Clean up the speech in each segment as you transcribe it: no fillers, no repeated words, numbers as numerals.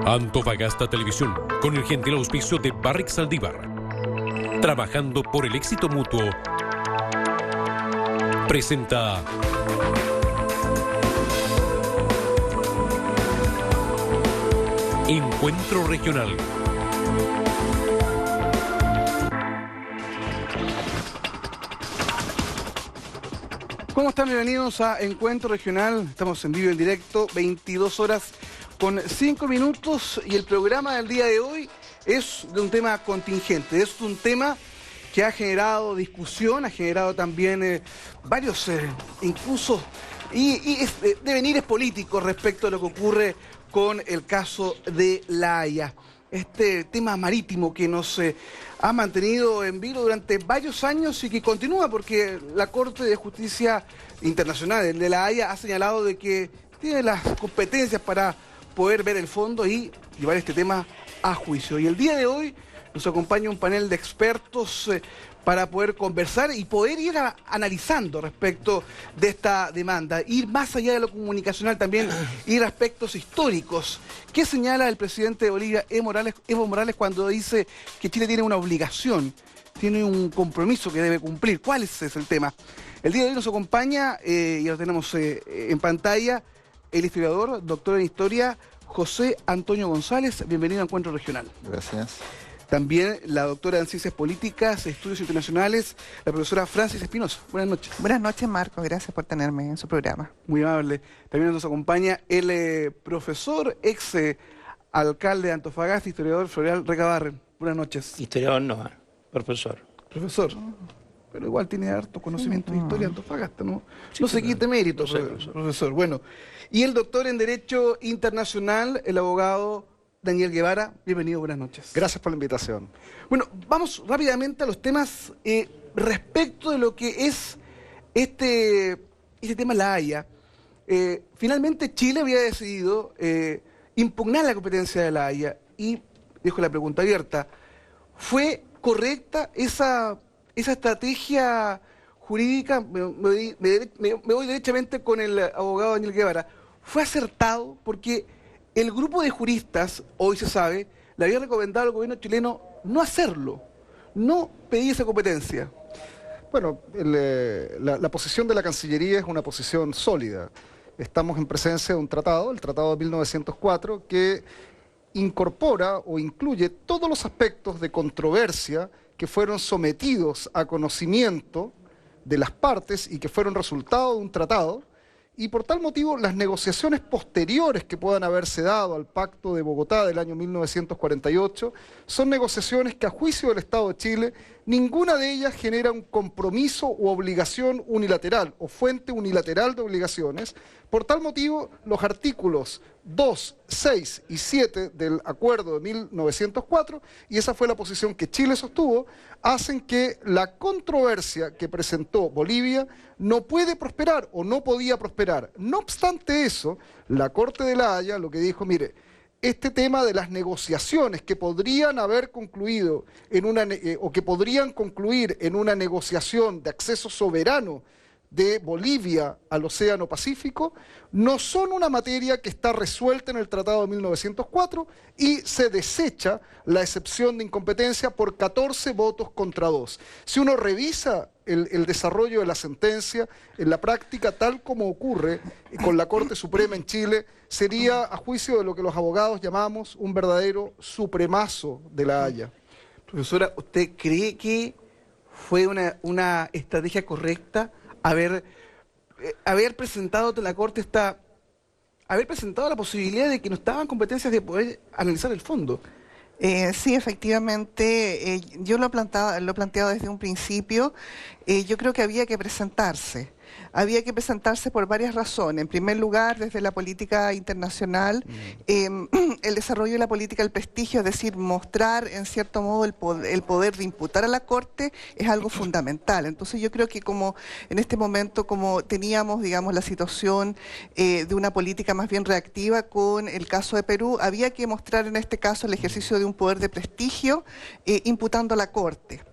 Antofagasta Televisión, con el gentil auspicio de Barrick Saldívar, trabajando por el éxito mutuo, presenta Encuentro Regional. ¿Cómo están? Bienvenidos a Encuentro Regional. Estamos en vivo, en directo, 22 horas con 5 minutos, y el programa del día de hoy es de un tema contingente, es un tema que ha generado discusión, ha generado también varios incluso devenires políticos respecto a lo que ocurre con el caso de La Haya. Este tema marítimo que nos ha mantenido en vilo durante varios años y que continúa porque la Corte de Justicia Internacional de La Haya ha señalado de que tiene las competencias para poder ver el fondo y llevar este tema a juicio. Y el día de hoy nos acompaña un panel de expertos para poder conversar y poder ir analizando respecto de esta demanda, ir más allá de lo comunicacional, también ir a aspectos históricos. ¿Qué señala el presidente de Bolivia, Evo Morales, cuando dice que Chile tiene una obligación, tiene un compromiso que debe cumplir? ¿Cuál es ese el tema? El día de hoy nos acompaña, y lo tenemos en pantalla, el historiador, doctor en historia, José Antonio González. Bienvenido a Encuentro Regional. Gracias. También la doctora en Ciencias Políticas, Estudios Internacionales, la profesora Francis Espinosa. Buenas noches. Buenas noches, Marcos. Gracias por tenerme en su programa. Muy amable. También nos acompaña el profesor, ex alcalde de Antofagasta, historiador Floreal Recabarren. Buenas noches. Historiador no, profesor. Profesor. Pero igual tiene harto conocimiento de historia de Antofagasta, ¿no? Sí, no se quite mérito, profesor. Bueno, y el doctor en Derecho Internacional, el abogado Daniel Guevara. Bienvenido, buenas noches. Gracias por la invitación. Bueno, vamos rápidamente a los temas respecto de lo que es este tema La Haya. Finalmente Chile había decidido impugnar la competencia de La Haya y dejo la pregunta abierta. ¿Fue correcta esa estrategia jurídica? Me voy derechamente con el abogado Daniel Guevara. ¿Fue acertado? Porque el grupo de juristas, hoy se sabe, le había recomendado al gobierno chileno no hacerlo, no pedir esa competencia. Bueno, la posición de la Cancillería es una posición sólida. Estamos en presencia de un tratado, el Tratado de 1904, que incorpora o incluye todos los aspectos de controversia que fueron sometidos a conocimiento de las partes y que fueron resultado de un tratado, y por tal motivo las negociaciones posteriores que puedan haberse dado al Pacto de Bogotá del año 1948 son negociaciones que, a juicio del Estado de Chile, ninguna de ellas genera un compromiso u obligación unilateral o fuente unilateral de obligaciones. Por tal motivo, los artículos 2, 6 y 7 del Acuerdo de 1904, y esa fue la posición que Chile sostuvo, hacen que la controversia que presentó Bolivia no puede prosperar o no podía prosperar. No obstante eso, la Corte de La Haya lo que dijo, mire, este tema de las negociaciones que podrían haber concluido o que podrían concluir en una negociación de acceso soberano de Bolivia al Océano Pacífico, no son una materia que está resuelta en el Tratado de 1904 y se desecha la excepción de incompetencia por 14 votos contra 2. Si uno revisa el desarrollo de la sentencia, en la práctica, tal como ocurre con la Corte Suprema en Chile, sería, a juicio de lo que los abogados llamamos, un verdadero supremazo de La Haya. Profesora, ¿usted cree que fue una estrategia correcta haber presentado ante la Corte haber presentado la posibilidad de que no estaban competencias de poder analizar el fondo? Sí, efectivamente, yo lo he planteado desde un principio. Yo creo que había que presentarse. Había que presentarse por varias razones. En primer lugar, desde la política internacional, el desarrollo de la política del prestigio, es decir, mostrar en cierto modo el poder de imputar a la Corte, es algo fundamental. Entonces yo creo que como en este momento, como teníamos, digamos, la situación de una política más bien reactiva con el caso de Perú, había que mostrar en este caso el ejercicio de un poder de prestigio imputando a la Corte.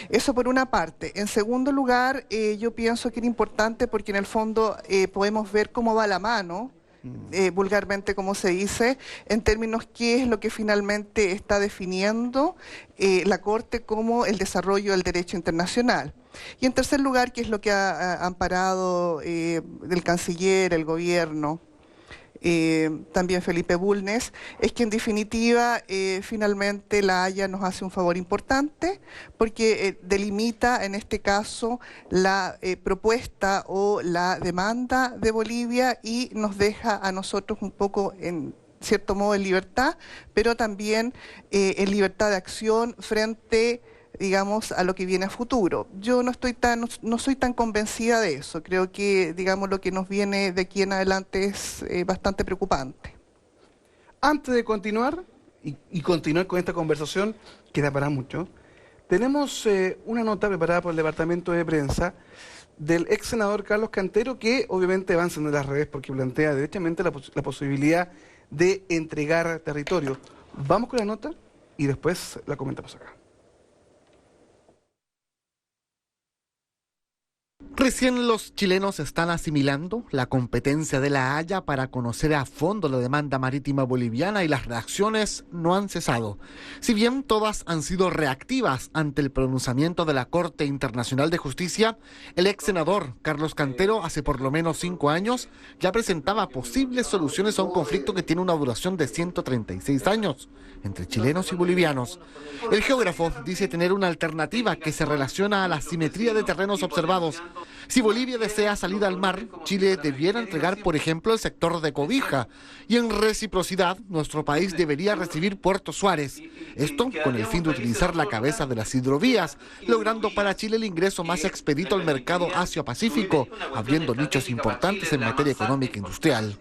Eso por una parte. En segundo lugar, yo pienso que era importante porque en el fondo podemos ver cómo va la mano vulgarmente como se dice, en términos qué es lo que finalmente está definiendo la Corte como el desarrollo del derecho internacional. Y en tercer lugar, qué es lo que ha amparado el canciller, el gobierno, también Felipe Bulnes, es que en definitiva finalmente la Haya nos hace un favor importante porque delimita en este caso la propuesta o la demanda de Bolivia y nos deja a nosotros un poco en cierto modo en libertad, pero también en libertad de acción frente, digamos, a lo que viene a futuro. Yo no soy tan convencida de eso. Creo que, digamos, lo que nos viene de aquí en adelante es bastante preocupante. Antes de continuar y continuar con esta conversación, que da para mucho, tenemos una nota preparada por el Departamento de Prensa del ex senador Carlos Cantero, que obviamente va a encender las redes porque plantea derechamente la posibilidad de entregar territorio. Vamos con la nota y después la comentamos acá. Recién los chilenos están asimilando la competencia de La Haya para conocer a fondo la demanda marítima boliviana y las reacciones no han cesado. Si bien todas han sido reactivas ante el pronunciamiento de la Corte Internacional de Justicia, el ex senador Carlos Cantero hace por lo menos 5 años ya presentaba posibles soluciones a un conflicto que tiene una duración de 136 años entre chilenos y bolivianos. El geógrafo dice tener una alternativa que se relaciona a la simetría de terrenos observados. Si Bolivia desea salida al mar, Chile debiera entregar, por ejemplo, el sector de Cobija, y en reciprocidad, nuestro país debería recibir Puerto Suárez. Esto con el fin de utilizar la cabeza de las hidrovías, logrando para Chile el ingreso más expedito al mercado Asia-Pacífico, abriendo nichos importantes en materia económica e industrial.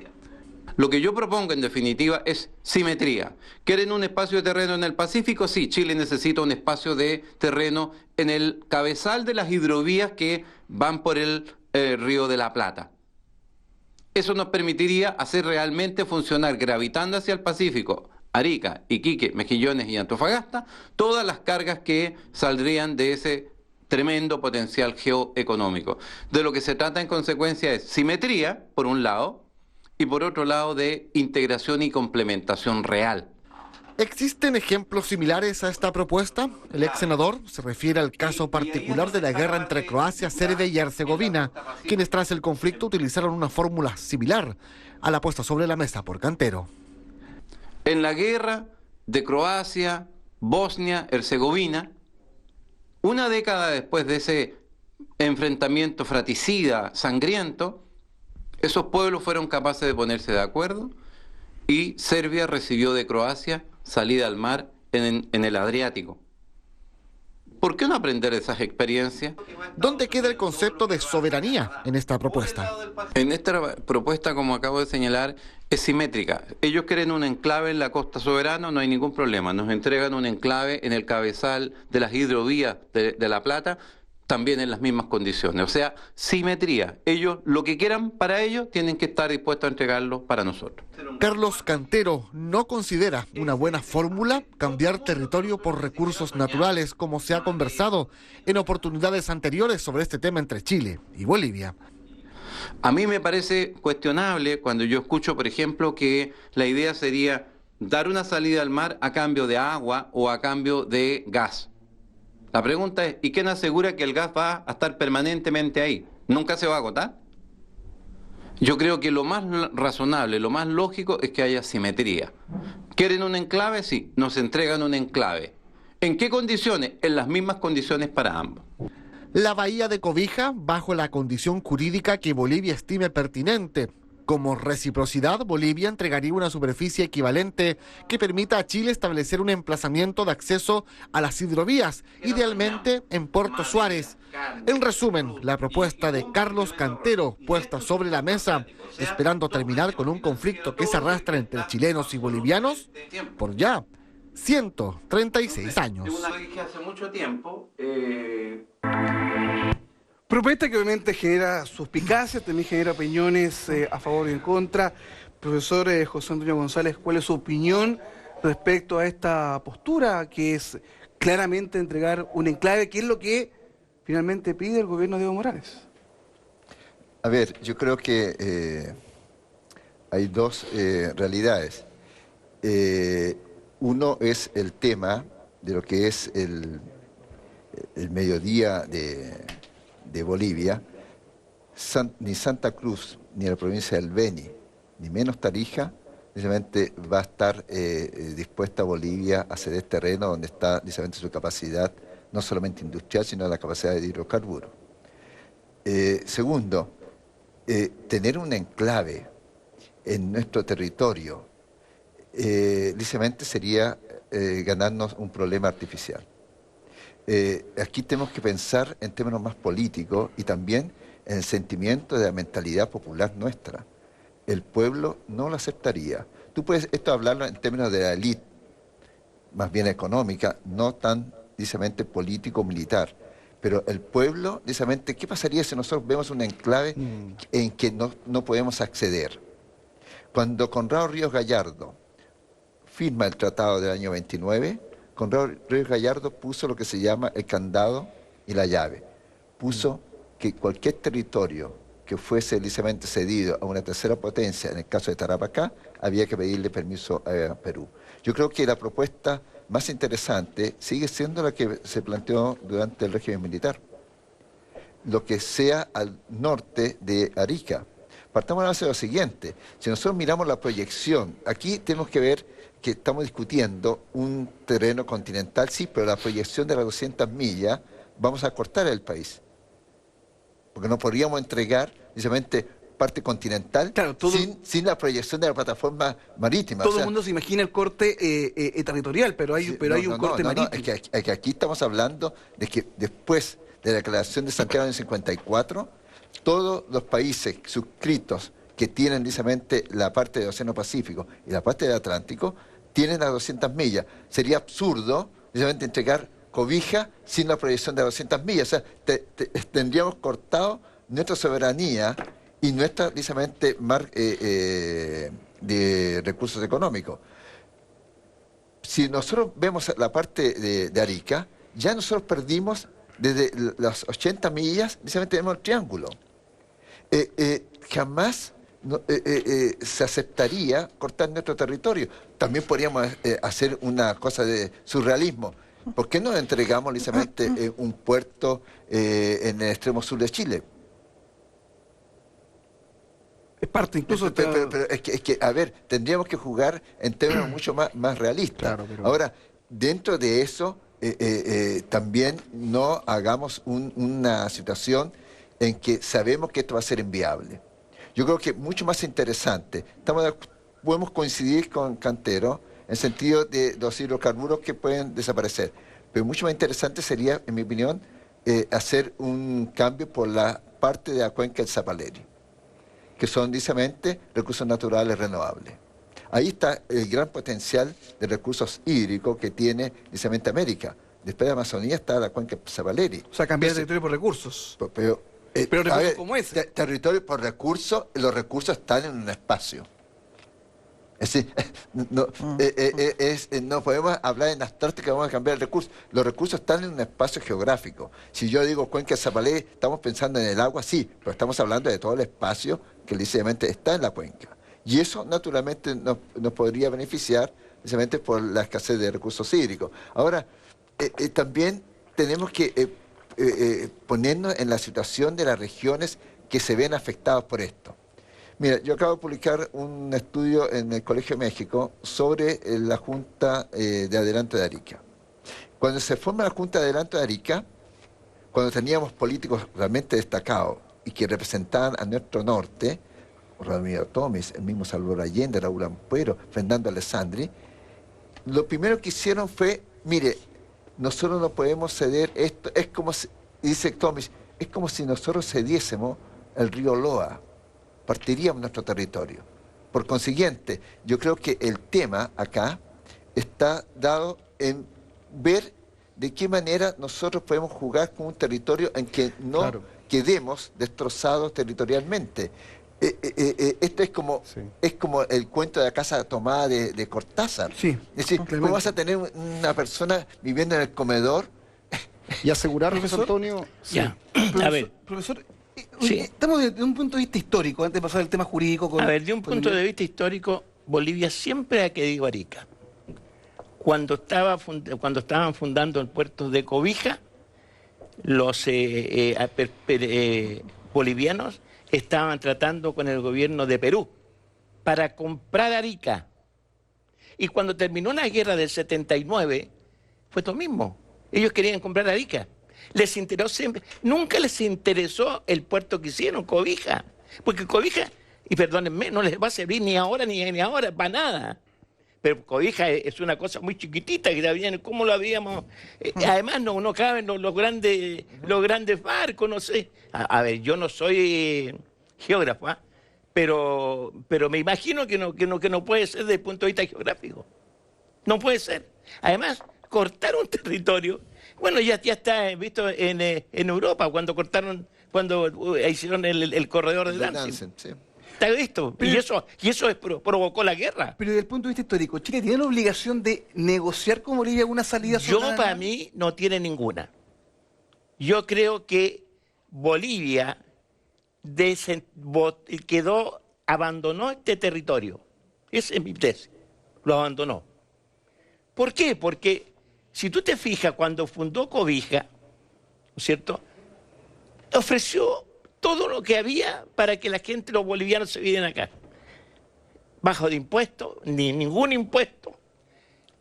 Lo que yo propongo, en definitiva, es simetría. ¿Quieren un espacio de terreno en el Pacífico? Sí, Chile necesita un espacio de terreno en el cabezal de las hidrovías que van por el Río de la Plata. Eso nos permitiría hacer realmente funcionar, gravitando hacia el Pacífico, Arica, Iquique, Mejillones y Antofagasta, todas las cargas que saldrían de ese tremendo potencial geoeconómico. De lo que se trata en consecuencia es simetría, por un lado, y por otro lado de integración y complementación real. ¿Existen ejemplos similares a esta propuesta? El ex senador se refiere al caso particular de la guerra entre Croacia, Serbia y Herzegovina, quienes tras el conflicto utilizaron una fórmula similar a la puesta sobre la mesa por Cantero. En la guerra de Croacia, Bosnia, Herzegovina, una década después de ese enfrentamiento fratricida, sangriento, esos pueblos fueron capaces de ponerse de acuerdo y Serbia recibió de Croacia salida al mar en el Adriático. ¿Por qué no aprender de esas experiencias? ¿Dónde queda el concepto de soberanía en esta propuesta? En esta propuesta, como acabo de señalar, es simétrica. Ellos quieren un enclave en la costa soberana, no hay ningún problema. Nos entregan un enclave en el cabezal de las hidrovías de La Plata, también en las mismas condiciones. O sea, simetría. Ellos, lo que quieran para ellos, tienen que estar dispuestos a entregarlo para nosotros. Carlos Cantero no considera una buena fórmula cambiar territorio por recursos naturales, como se ha conversado en oportunidades anteriores sobre este tema entre Chile y Bolivia. A mí me parece cuestionable cuando yo escucho, por ejemplo, que la idea sería dar una salida al mar a cambio de agua o a cambio de gas. La pregunta es, ¿y quién asegura que el gas va a estar permanentemente ahí? ¿Nunca se va a agotar? Yo creo que lo más razonable, lo más lógico es que haya simetría. ¿Quieren un enclave? Sí, nos entregan un enclave. ¿En qué condiciones? En las mismas condiciones para ambos. La bahía de Cobija, bajo la condición jurídica que Bolivia estime pertinente. Como reciprocidad, Bolivia entregaría una superficie equivalente que permita a Chile establecer un emplazamiento de acceso a las hidrovías, idealmente en Puerto Suárez. En resumen, la propuesta de Carlos Cantero puesta sobre la mesa, esperando terminar con un conflicto que se arrastra entre chilenos y bolivianos por ya 136 años. Hace mucho tiempo. Propuesta que obviamente genera suspicacias, también genera opiniones a favor y en contra. Profesor José Antonio González, ¿cuál es su opinión respecto a esta postura que es claramente entregar un enclave, que es lo que finalmente pide el gobierno de Evo Morales? A ver, yo creo que hay dos realidades. Uno es el tema de lo que es el mediodía de Bolivia. Ni Santa Cruz, ni la provincia del Beni, ni menos Tarija, precisamente va a estar dispuesta Bolivia a ceder terreno donde está precisamente su capacidad, no solamente industrial, sino la capacidad de hidrocarburos. Segundo, tener un enclave en nuestro territorio, precisamente sería ganarnos un problema artificial. Aquí tenemos que pensar en términos más políticos y también en el sentimiento de la mentalidad popular nuestra. El pueblo no lo aceptaría. Tú puedes esto hablarlo en términos de la élite, más bien económica, no tan, precisamente, político-militar. Pero el pueblo, precisamente, ¿qué pasaría si nosotros vemos un enclave en que no podemos acceder? Cuando Conrado Ríos Gallardo firma el tratado del año 29, Conrado Ríos Gallardo puso lo que se llama el candado y la llave. Puso que cualquier territorio que fuese precisamente cedido a una tercera potencia, en el caso de Tarapacá, había que pedirle permiso a Perú. Yo creo que la propuesta más interesante sigue siendo la que se planteó durante el régimen militar. Lo que sea al norte de Arica. Partamos de la base de lo siguiente. Si nosotros miramos la proyección, aquí tenemos que ver que estamos discutiendo un terreno continental, sí, pero la proyección de las 200 millas, vamos a cortar el país. Porque no podríamos entregar, precisamente, parte continental, claro, sin la proyección de la plataforma marítima. Todo el mundo se imagina el corte territorial, pero hay un corte marítimo. Es que aquí estamos hablando de que después de la Declaración de Santiago en el 54, todos los países suscritos que tienen precisamente la parte del Océano Pacífico y la parte del Atlántico, tienen las 200 millas. Sería absurdo, precisamente, entregar cobija sin la proyección de 200 millas. O sea, tendríamos cortado nuestra soberanía y nuestra, precisamente, de recursos económicos. Si nosotros vemos la parte de Arica, ya nosotros perdimos desde las 80 millas, precisamente tenemos el triángulo. Jamás se aceptaría cortar nuestro territorio. También podríamos hacer una cosa de surrealismo. ¿Por qué no entregamos precisamente un puerto en el extremo sur de Chile? Es parte incluso... Pero es que, a ver, tendríamos que jugar en términos mucho más realistas. Claro, pero... Ahora, dentro de eso, también no hagamos una situación en que sabemos que esto va a ser inviable. Yo creo que mucho más interesante, podemos coincidir con Cantero, en el sentido de los hidrocarburos que pueden desaparecer. Pero mucho más interesante sería, en mi opinión, hacer un cambio por la parte de la cuenca del Zapaleri, que son, precisamente, recursos naturales renovables. Ahí está el gran potencial de recursos hídricos que tiene, precisamente, América. Después de Amazonía está la cuenca del Zapaleri. O sea, cambiar territorio por recursos. Pero recursos como ese. Territorio por recursos, los recursos están en un espacio. Es decir, no podemos hablar en abstracto que vamos a cambiar el recurso. Los recursos están en un espacio geográfico. Si yo digo cuenca de Zapaleri, estamos pensando en el agua, sí, pero estamos hablando de todo el espacio que precisamente está en la cuenca. Y eso, naturalmente, nos podría beneficiar precisamente por la escasez de recursos hídricos. Ahora, también tenemos que ponernos en la situación de las regiones que se ven afectadas por esto. Mira, yo acabo de publicar un estudio en el Colegio de México sobre la Junta de Adelanto de Arica. Cuando se forma la Junta de Adelanto de Arica, cuando teníamos políticos realmente destacados y que representaban a nuestro norte, Ramiro Tomis, el mismo Salvador Allende, Raúl Ampuero, Fernando Alessandri, lo primero que hicieron fue, mire, nosotros no podemos ceder esto, es como si, dice Tomis, es como si nosotros cediésemos el río Loa, partiríamos nuestro territorio. Por consiguiente, yo creo que el tema acá está dado en ver de qué manera nosotros podemos jugar con un territorio en que no quedemos destrozados territorialmente. Esto es como el cuento de la casa tomada de Cortázar. Sí, es decir, ¿cómo vas a tener una persona viviendo en el comedor? Y asegurar, José Antonio... Ya, Profesor, a ver. Profesor, Sí. Estamos desde un punto de vista histórico, antes de pasar al tema jurídico. A ver, de un punto de vista histórico, Bolivia siempre ha querido Arica. Cuando estaban fundando el puerto de Cobija, los bolivianos estaban tratando con el gobierno de Perú para comprar Arica. Y cuando terminó la guerra del 79, fue lo mismo. Ellos querían comprar Arica. Nunca les interesó el puerto que hicieron, Cobija. Porque Cobija, y perdónenme, no les va a servir ni ahora, para nada. Pero Cobija es una cosa muy chiquitita, que ¿cómo lo habíamos? Además no caben los grandes barcos, no sé. A ver, yo no soy geógrafo, pero me imagino que no puede ser desde el punto de vista geográfico. No puede ser. Además, cortar un territorio, bueno, ya está visto en Europa, cuando hicieron el corredor de Danzig. Sí. ¿Está visto? Y eso provocó la guerra. Pero desde el punto de vista histórico, ¿Chile tiene la obligación de negociar con Bolivia una salida soberana? Para mí, no tiene ninguna. Yo creo que Bolivia abandonó este territorio. Esa es mi tesis. Lo abandonó. ¿Por qué? Porque si tú te fijas, cuando fundó Cobija, ¿no es cierto?, ofreció todo lo que había para que la gente, los bolivianos, se vinieran acá. Bajo de impuestos, ni ningún impuesto,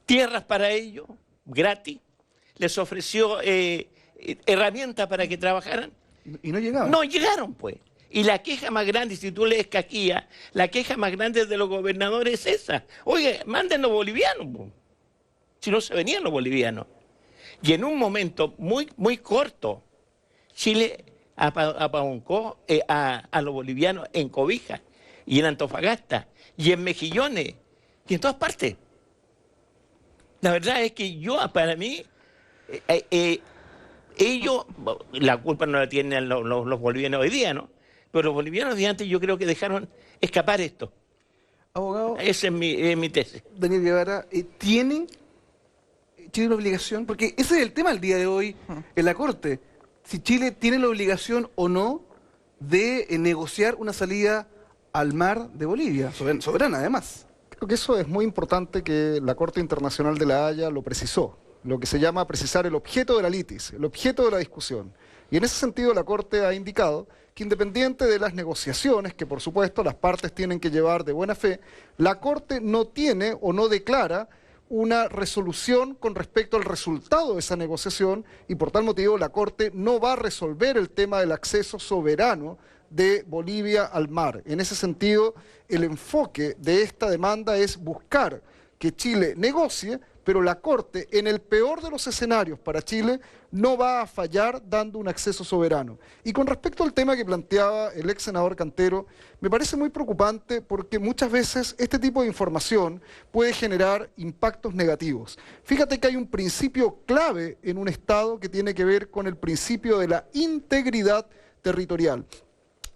tierras para ellos, gratis, les ofreció herramientas para que trabajaran. ¿Y no llegaron? No llegaron, pues. Y la queja más grande, si tú lees Caquía, la queja más grande de los gobernadores es esa. Oye, manden los bolivianos, pues. Si no se venían los bolivianos. Y en un momento muy, muy corto, Chile apabuncó a los bolivianos en Cobija, y en Antofagasta, y en Mejillones, y en todas partes. La verdad es que para mí, ellos, la culpa no la tienen los bolivianos hoy día, ¿no? Pero los bolivianos de antes yo creo que dejaron escapar esto. Abogado. Esa es mi tesis. Daniel Guevara, ¿tiene Chile la obligación? Porque ese es el tema al día de hoy en la Corte. Si Chile tiene la obligación o no de negociar una salida al mar de Bolivia, soberana además. Creo que eso es muy importante, que la Corte Internacional de la Haya lo precisó, lo que se llama precisar el objeto de la litis, el objeto de la discusión. Y en ese sentido la Corte ha indicado que, independiente de las negociaciones, que por supuesto las partes tienen que llevar de buena fe, la Corte no tiene o no declara una resolución con respecto al resultado de esa negociación, y por tal motivo la Corte no va a resolver el tema del acceso soberano de Bolivia al mar. En ese sentido, el enfoque de esta demanda es buscar que Chile negocie, pero la Corte, en el peor de los escenarios para Chile, no va a fallar dando un acceso soberano. Y con respecto al tema que planteaba el ex senador Cantero, me parece muy preocupante, porque muchas veces este tipo de información puede generar impactos negativos. Fíjate que hay un principio clave en un Estado que tiene que ver con el principio de la integridad territorial.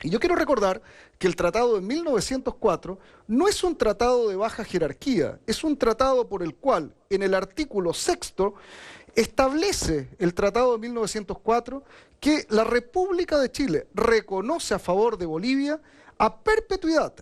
Y yo quiero recordar que el tratado de 1904 no es un tratado de baja jerarquía, es un tratado por el cual, en el artículo 6º, establece el tratado de 1904 que la República de Chile reconoce a favor de Bolivia a perpetuidad,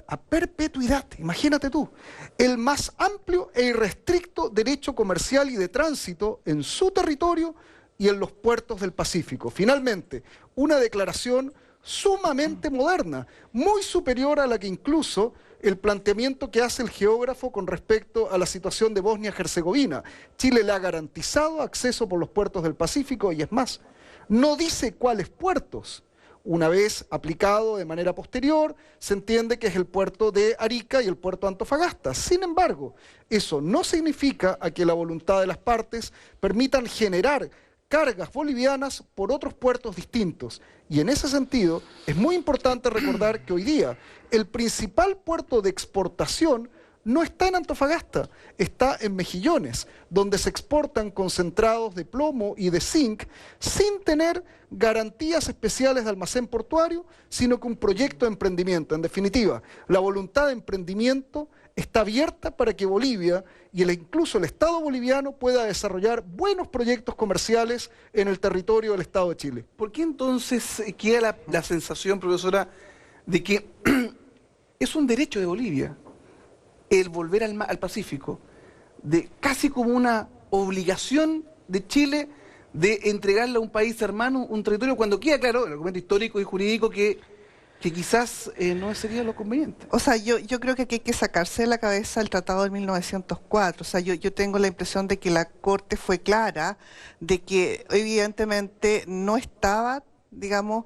imagínate tú, el más amplio e irrestricto derecho comercial y de tránsito en su territorio y en los puertos del Pacífico. Finalmente, una declaración sumamente moderna, muy superior a la que incluso el planteamiento que hace el geógrafo con respecto a la situación de Bosnia-Herzegovina. Chile le ha garantizado acceso por los puertos del Pacífico, y es más, no dice cuáles puertos. Una vez aplicado de manera posterior, se entiende que es el puerto de Arica y el puerto de Antofagasta. Sin embargo, eso no significa a que la voluntad de las partes permitan generar cargas bolivianas por otros puertos distintos. Y en ese sentido, es muy importante recordar que hoy día el principal puerto de exportación no está en Antofagasta, está en Mejillones, donde se exportan concentrados de plomo y de zinc sin tener garantías especiales de almacén portuario, sino que un proyecto de emprendimiento. En definitiva, la voluntad de emprendimiento está abierta para que Bolivia y incluso el Estado boliviano pueda desarrollar buenos proyectos comerciales en el territorio del Estado de Chile. ¿Por qué entonces queda la sensación, profesora, de que es un derecho de Bolivia el volver al Pacífico, de casi como una obligación de Chile de entregarle a un país hermano un territorio, cuando queda claro, el argumento histórico y jurídico, que quizás no sería lo conveniente? O sea, yo creo que aquí hay que sacarse de la cabeza el Tratado de 1904. O sea, yo tengo la impresión de que la Corte fue clara, de que evidentemente no estaba, digamos,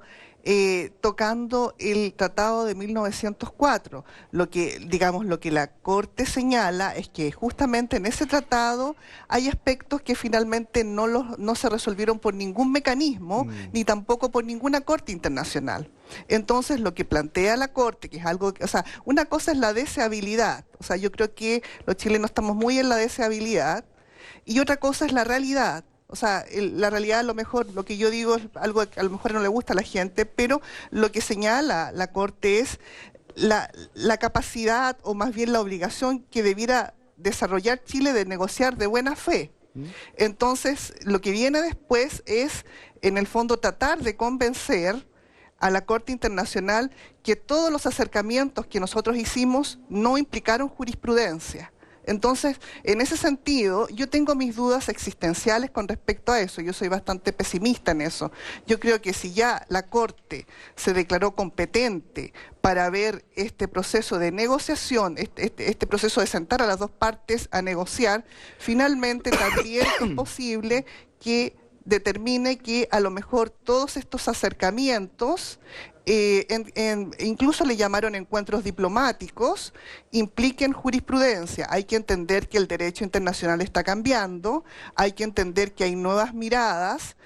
tocando el Tratado de 1904. Lo que la Corte señala es que justamente en ese tratado hay aspectos que finalmente no se resolvieron por ningún mecanismo, ni tampoco por ninguna Corte internacional. Entonces, lo que plantea la Corte, que es algo, o sea, una cosa es la deseabilidad, o sea, yo creo que los chilenos estamos muy en la deseabilidad, y otra cosa es la realidad. O sea, la realidad, a lo mejor, lo que yo digo es algo que a lo mejor no le gusta a la gente, pero lo que señala la Corte es la capacidad, o más bien la obligación que debiera desarrollar Chile de negociar de buena fe. Entonces, lo que viene después es, en el fondo, tratar de convencer a la Corte Internacional que todos los acercamientos que nosotros hicimos no implicaron jurisprudencia. Entonces, en ese sentido, yo tengo mis dudas existenciales con respecto a eso. Yo soy bastante pesimista en eso. Yo creo que si ya la Corte se declaró competente para ver este proceso de negociación, este proceso de sentar a las dos partes a negociar, finalmente también es posible que determine que a lo mejor todos estos acercamientos, incluso le llamaron encuentros diplomáticos, impliquen jurisprudencia. Hay que entender que el derecho internacional está cambiando, hay que entender que hay nuevas miradas,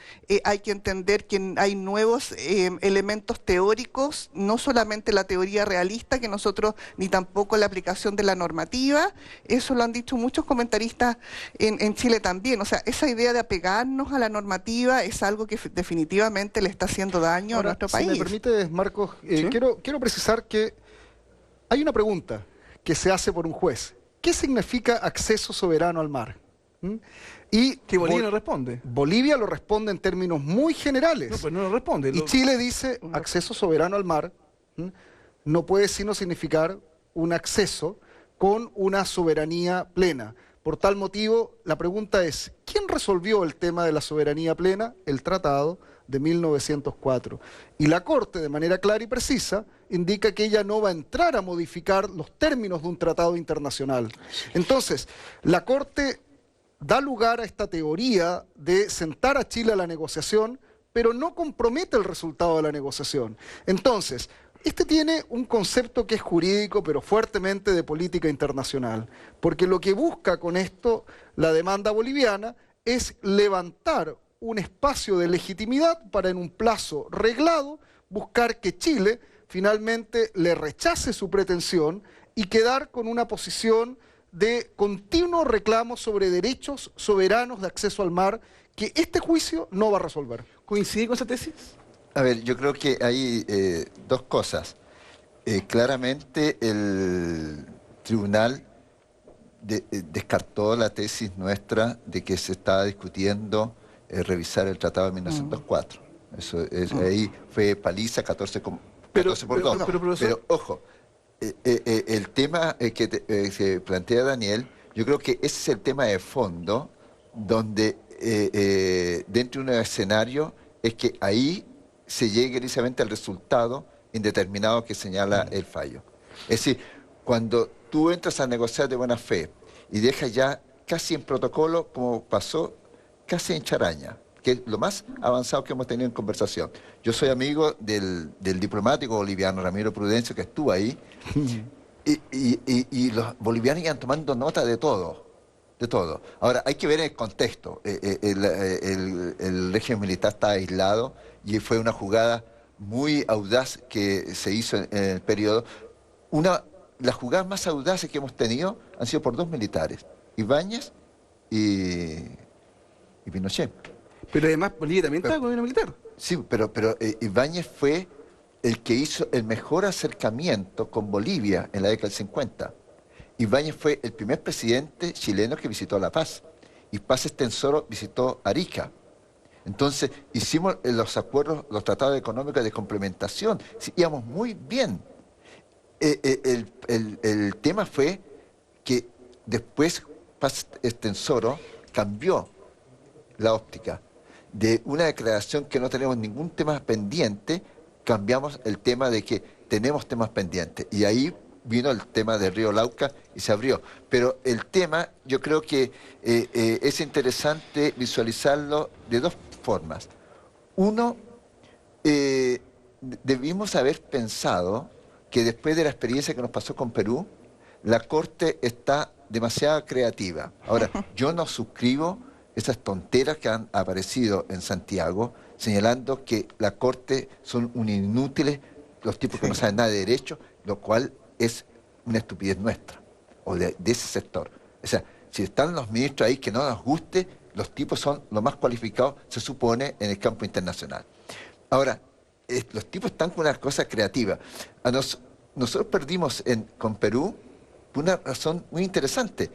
hay que entender que hay nuevos elementos teóricos, no solamente la teoría realista que nosotros, ni tampoco la aplicación de la normativa. Eso lo han dicho muchos comentaristas en Chile también. O sea, esa idea de apegarnos a la normativa es algo que definitivamente le está haciendo daño a nuestro país. Si me permite, Marcos, ¿Sí? quiero precisar que hay una pregunta que se hace por un juez. ¿Qué significa acceso soberano al mar? Y Que Bolivia no responde. Bolivia lo responde en términos muy generales. No, pues no lo responde. Y Chile dice, acceso soberano al mar no puede sino significar un acceso con una soberanía plena. Por tal motivo, la pregunta es, ¿quién resolvió el tema de la soberanía plena? El Tratado de 1904. Y la Corte, de manera clara y precisa, indica que ella no va a entrar a modificar los términos de un tratado internacional. Entonces, la Corte da lugar a esta teoría de sentar a Chile a la negociación, pero no compromete el resultado de la negociación. Entonces, este tiene un concepto que es jurídico, pero fuertemente de política internacional, porque lo que busca con esto la demanda boliviana es levantar un espacio de legitimidad para, en un plazo reglado, buscar que Chile finalmente le rechace su pretensión y quedar con una posición de continuo reclamo sobre derechos soberanos de acceso al mar que este juicio no va a resolver. ¿Coincide con esa tesis? A ver, yo creo que hay dos cosas. Claramente el tribunal descartó la tesis nuestra de que se estaba discutiendo revisar el Tratado de 1904. Eso es, ahí fue paliza 14 por 2. Pero ojo, el tema que se plantea Daniel, yo creo que ese es el tema de fondo, donde dentro de un escenario es que ahí se llegue precisamente al resultado indeterminado que señala el fallo. Es decir, cuando tú entras a negociar de buena fe y dejas ya casi en protocolo, como pasó casi en Charaña, que es lo más avanzado que hemos tenido en conversación. Yo soy amigo del diplomático boliviano Ramiro Prudencio, que estuvo ahí, y los bolivianos iban tomando nota de todo. Ahora, hay que ver el contexto. El régimen militar está aislado y fue una jugada muy audaz que se hizo en el periodo. Una las jugadas más audaces que hemos tenido han sido por dos militares, Ibáñez y Pinochet. Pero además Bolivia también estaba con el gobierno militar. Sí, pero Ibáñez fue el que hizo el mejor acercamiento con Bolivia en la década del 50. Ibáñez fue el primer presidente chileno que visitó La Paz. Y Paz Estenssoro visitó Arica. Entonces, hicimos los acuerdos, los tratados económicos de complementación. Sí, íbamos muy bien. El tema fue que después Paz Estenssoro cambió la óptica. De una declaración que no tenemos ningún tema pendiente, cambiamos el tema de que tenemos temas pendientes. Y ahí vino el tema del río Lauca y se abrió. Pero el tema, yo creo que es interesante visualizarlo de dos formas. Uno, debimos haber pensado que después de la experiencia que nos pasó con Perú, la Corte está demasiado creativa. Ahora, yo no suscribo esas tonteras que han aparecido en Santiago, señalando que la Corte son inútiles, los tipos que no saben nada de derecho, lo cual es una estupidez nuestra, o de ese sector. O sea, si están los ministros ahí que no nos guste, los tipos son los más cualificados, se supone, en el campo internacional. Ahora, los tipos están con una cosa creativa. Nosotros perdimos con Perú por una razón muy interesante.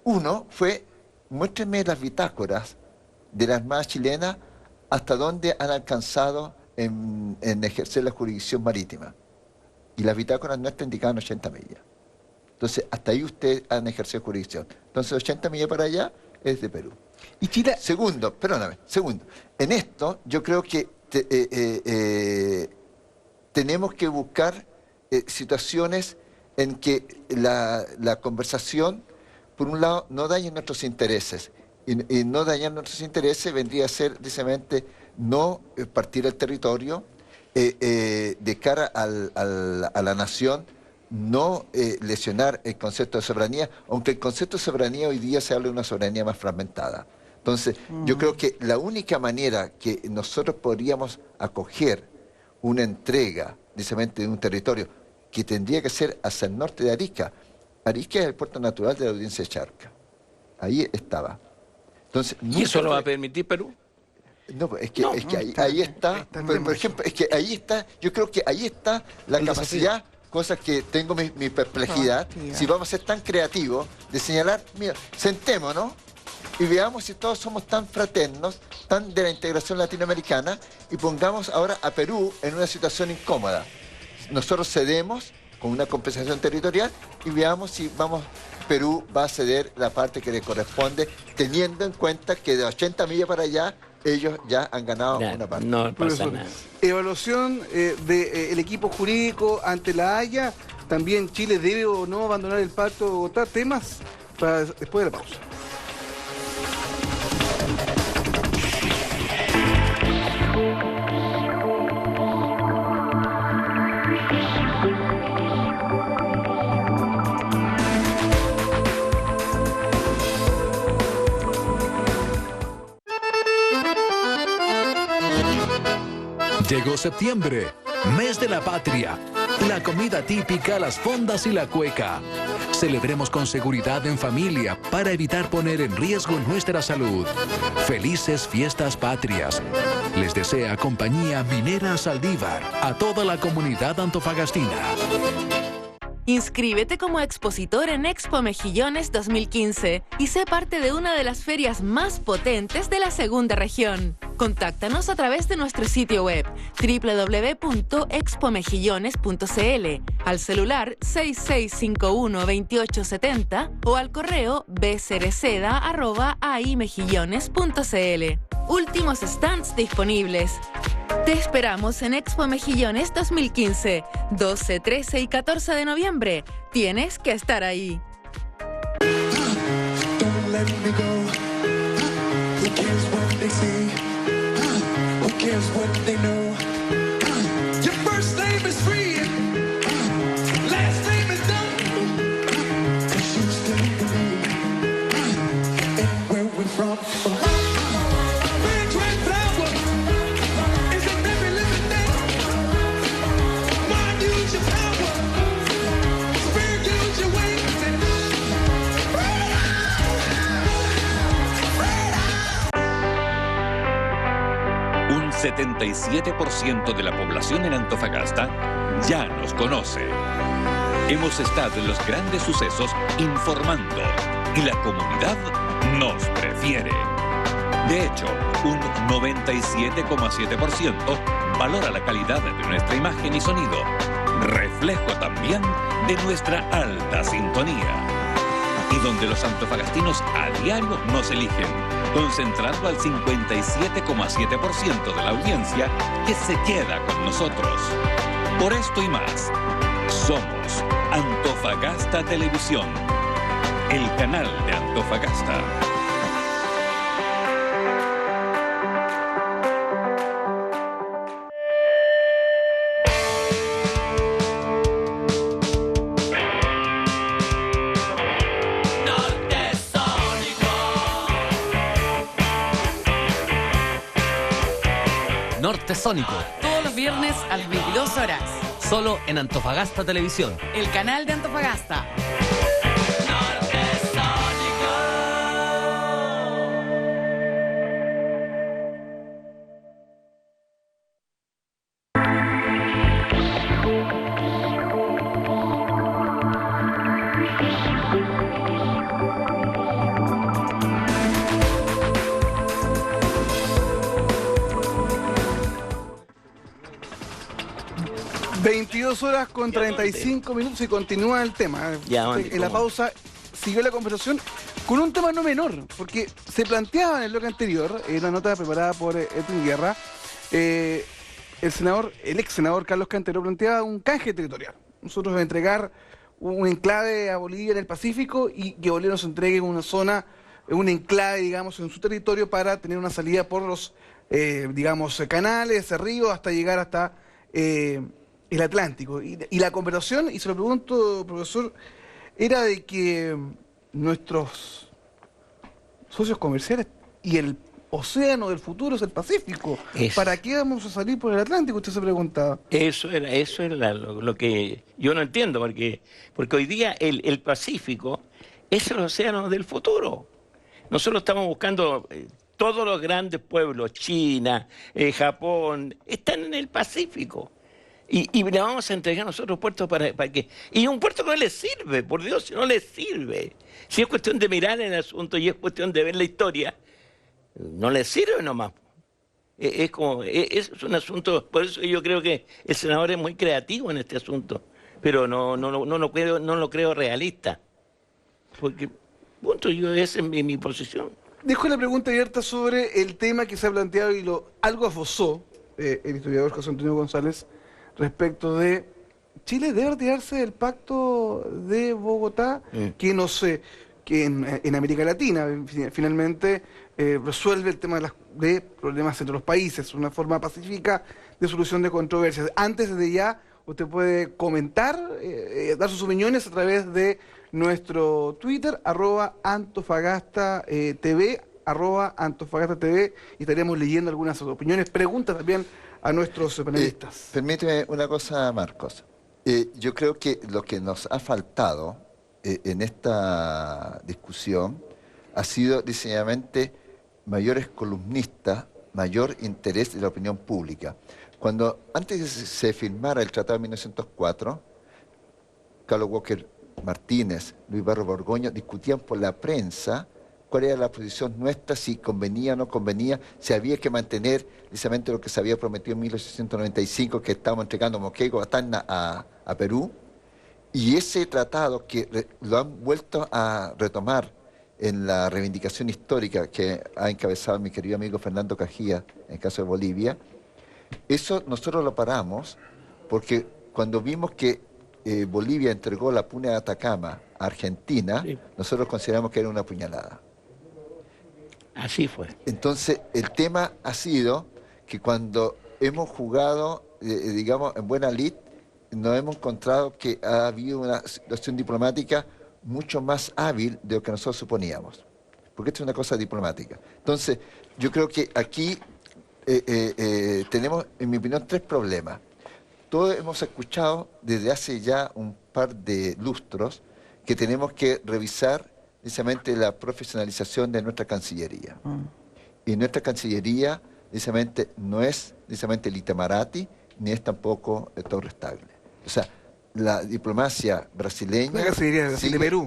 Uno fue, muéstrenme las bitácoras de la Armada chilena hasta dónde han alcanzado en ejercer la jurisdicción marítima. Y las bitácoras nuestras indicaban 80 millas. Entonces, hasta ahí ustedes han ejercido jurisdicción. Entonces, 80 millas para allá es de Perú. Y Chile... Segundo, en esto yo creo que tenemos que buscar situaciones en que la conversación, por un lado, no dañe nuestros intereses. Y no dañar nuestros intereses vendría a ser, precisamente, no partir el territorio, de cara a la nación, no lesionar el concepto de soberanía, aunque el concepto de soberanía hoy día se habla de una soberanía más fragmentada. Entonces, yo creo que la única manera que nosotros podríamos acoger una entrega, precisamente, de un territorio que tendría que ser hacia el norte de Arica. Arica es el puerto natural de la Audiencia de Charca. Ahí estaba. Entonces, ¿y eso lo va a permitir Perú? No, es que ahí está, por ejemplo, es que ahí está, yo creo que ahí está la capacidad, cosas que tengo mi perplejidad, si vamos a ser tan creativos, de señalar, mira, sentémonos y veamos si todos somos tan fraternos, tan de la integración latinoamericana, y pongamos ahora a Perú en una situación incómoda. Nosotros cedemos con una compensación territorial y veamos si Perú va a ceder la parte que le corresponde, teniendo en cuenta que de 80 millas para allá, ellos ya han ganado una parte. No pasa nada. Evaluación del equipo jurídico ante la Haya. También Chile debe o no abandonar el Pacto de Bogotá. Temas para después de la pausa. Llegó septiembre, mes de la patria, la comida típica, las fondas y la cueca. Celebremos con seguridad en familia para evitar poner en riesgo nuestra salud. Felices fiestas patrias. Les desea Compañía Minera Saldívar a toda la comunidad antofagastina. Inscríbete como expositor en Expo Mejillones 2015 y sé parte de una de las ferias más potentes de la segunda región. Contáctanos a través de nuestro sitio web www.expomejillones.cl, al celular 6651-2870 o al correo bcereceda@aimejillones.cl. Últimos stands disponibles. Te esperamos en Expo Mejillones 2015, 12, 13 y 14 de noviembre. Tienes que estar ahí. 77% de la población en Antofagasta ya nos conoce. Hemos estado en los grandes sucesos informando y la comunidad nos prefiere. De hecho, un 97,7% valora la calidad de nuestra imagen y sonido, reflejo también de nuestra alta sintonía. Y donde los antofagastinos a diario nos eligen, concentrando al 57,7% de la audiencia que se queda con nosotros. Por esto y más, somos Antofagasta Televisión, el canal de Antofagasta. Norte Sónico. Todos los viernes a las 22 horas. Solo en Antofagasta Televisión. El canal de Antofagasta. Norte Sónico. 22 horas con 35 minutos y continúa el tema. En la pausa siguió la conversación con un tema no menor, porque se planteaba en el bloque anterior, en una nota preparada por Edwin Guerra, el ex senador Carlos Cantero planteaba un canje territorial. Nosotros entregar un enclave a Bolivia en el Pacífico y que Bolivia nos entregue una zona, un enclave, digamos, en su territorio para tener una salida por los, digamos, canales, ríos, hasta llegar hasta el Atlántico. Y la conversación, y se lo pregunto, profesor, era de que nuestros socios comerciales y el océano del futuro es el Pacífico. ¿Para qué vamos a salir por el Atlántico? Usted se preguntaba. Eso era lo que yo no entiendo, porque hoy día el Pacífico es el océano del futuro. Nosotros estamos buscando todos los grandes pueblos, China, Japón, están en el Pacífico. Y le vamos a entregar nosotros puertos para que... Y un puerto no les sirve, por Dios, no les sirve. Si es cuestión de mirar el asunto y es cuestión de ver la historia, no les sirve nomás. Es un asunto, por eso yo creo que el senador es muy creativo en este asunto, pero no lo creo realista. Porque, punto, esa es mi posición. Dejo la pregunta abierta sobre el tema que se ha planteado y algo esbozó el historiador José Antonio González respecto de Chile debe retirarse del pacto de Bogotá, que no sé, que en América Latina finalmente resuelve el tema de problemas entre los países, una forma pacífica de solución de controversias. Antes de ya, usted puede comentar, dar sus opiniones a través de nuestro Twitter, @AntofagastaTV, @AntofagastaTV, y estaremos leyendo algunas opiniones, preguntas también a nuestros panelistas. Permíteme una cosa, Marcos. Yo creo que lo que nos ha faltado en esta discusión ha sido diseñadamente mayores columnistas, mayor interés de la opinión pública. Antes de que se firmara el Tratado de 1904, Carlos Walker Martínez, Luis Barros Borgoño discutían por la prensa cuál era la posición nuestra, si convenía o no convenía, si había que mantener precisamente lo que se había prometido en 1895, que estábamos entregando Moquegua a Tacna a Perú, y ese tratado que lo han vuelto a retomar en la reivindicación histórica que ha encabezado mi querido amigo Fernando Cajía, en el caso de Bolivia, eso nosotros lo paramos porque cuando vimos que Bolivia entregó la Puna de Atacama a Argentina, nosotros consideramos que era una puñalada. Así fue. Entonces, el tema ha sido que cuando hemos jugado, digamos, en buena lid, nos hemos encontrado que ha habido una situación diplomática mucho más hábil de lo que nosotros suponíamos. Porque esto es una cosa diplomática. Entonces, yo creo que aquí tenemos, en mi opinión, tres problemas. Todos hemos escuchado desde hace ya un par de lustros que tenemos que revisar precisamente la profesionalización de nuestra Cancillería. Y nuestra Cancillería precisamente, no es precisamente el Itamaraty, ni es tampoco Torres Tagle. O sea, la diplomacia brasileña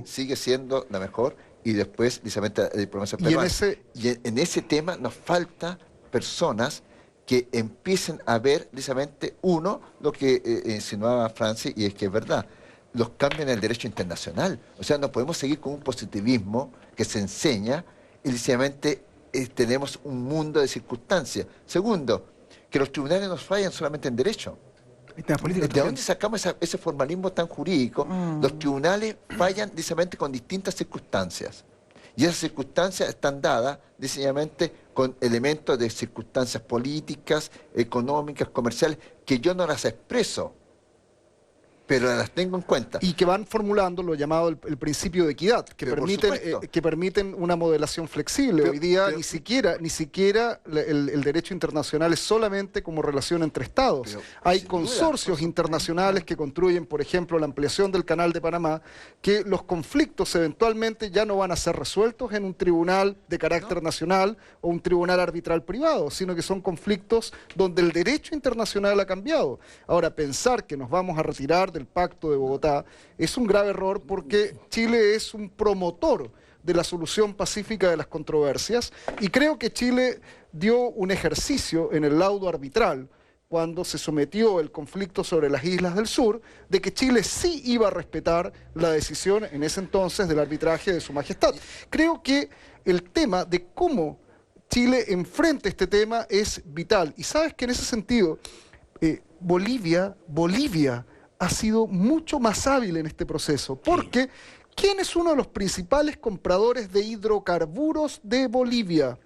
sigue siendo la mejor, y después, precisamente, la diplomacia peruana. Y en ese tema nos falta personas que empiecen a ver, precisamente, lo que insinuaba Francis, y es que es verdad, los cambios en el derecho internacional. O sea, no podemos seguir con un positivismo que se enseña y, precisamente, tenemos un mundo de circunstancias. Segundo, que los tribunales nos fallan solamente en derecho. ¿De dónde sacamos ese formalismo tan jurídico? Los tribunales fallan, precisamente, con distintas circunstancias. Y esas circunstancias están dadas, precisamente, con elementos de circunstancias políticas, económicas, comerciales, que yo no las expreso, pero las tengo en cuenta. Y que van formulando lo llamado el principio de equidad, que permiten una modelación flexible. Hoy día ni siquiera el derecho internacional es solamente como relación entre Estados. Hay consorcios internacionales que construyen, por ejemplo, la ampliación del Canal de Panamá, que los conflictos eventualmente ya no van a ser resueltos en un tribunal de carácter nacional o un tribunal arbitral privado, sino que son conflictos donde el derecho internacional ha cambiado. Ahora, pensar que nos vamos a retirar del Pacto de Bogotá es un grave error, porque Chile es un promotor de la solución pacífica de las controversias, y creo que Chile dio un ejercicio en el laudo arbitral cuando se sometió el conflicto sobre las islas del sur, de que Chile sí iba a respetar la decisión en ese entonces del arbitraje de Su Majestad. Creo que el tema de cómo Chile enfrenta este tema es vital, y sabes que en ese sentido Bolivia ha sido mucho más hábil en este proceso, porque ¿quién es uno de los principales compradores de hidrocarburos de Bolivia?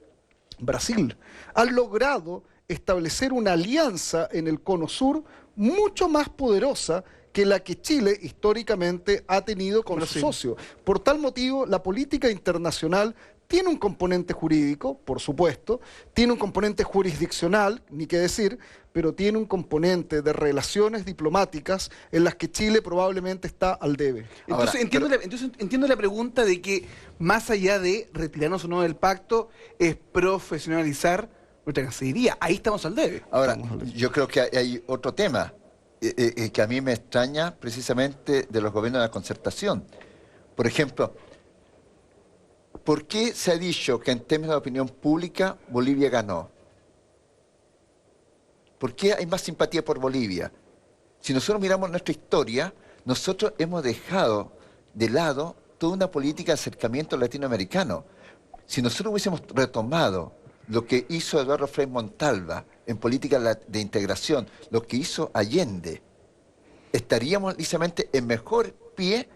Brasil. Ha logrado establecer una alianza en el Cono Sur mucho más poderosa que la que Chile históricamente ha tenido con su socio. Por tal motivo, la política internacional tiene un componente jurídico, por supuesto, tiene un componente jurisdiccional, ni qué decir, pero tiene un componente de relaciones diplomáticas en las que Chile probablemente está al debe. Entonces, entiendo la pregunta de que, más allá de retirarnos o no del pacto, es profesionalizar nuestra Cancillería. Ahí estamos al debe. Ahora, yo creo que hay otro tema que a mí me extraña, precisamente, de los gobiernos de la concertación. Por ejemplo, ¿por qué se ha dicho que en términos de opinión pública Bolivia ganó? ¿Por qué hay más simpatía por Bolivia? Si nosotros miramos nuestra historia, nosotros hemos dejado de lado toda una política de acercamiento latinoamericano. Si nosotros hubiésemos retomado lo que hizo Eduardo Frei Montalva en política de integración, lo que hizo Allende, estaríamos precisamente en mejor pie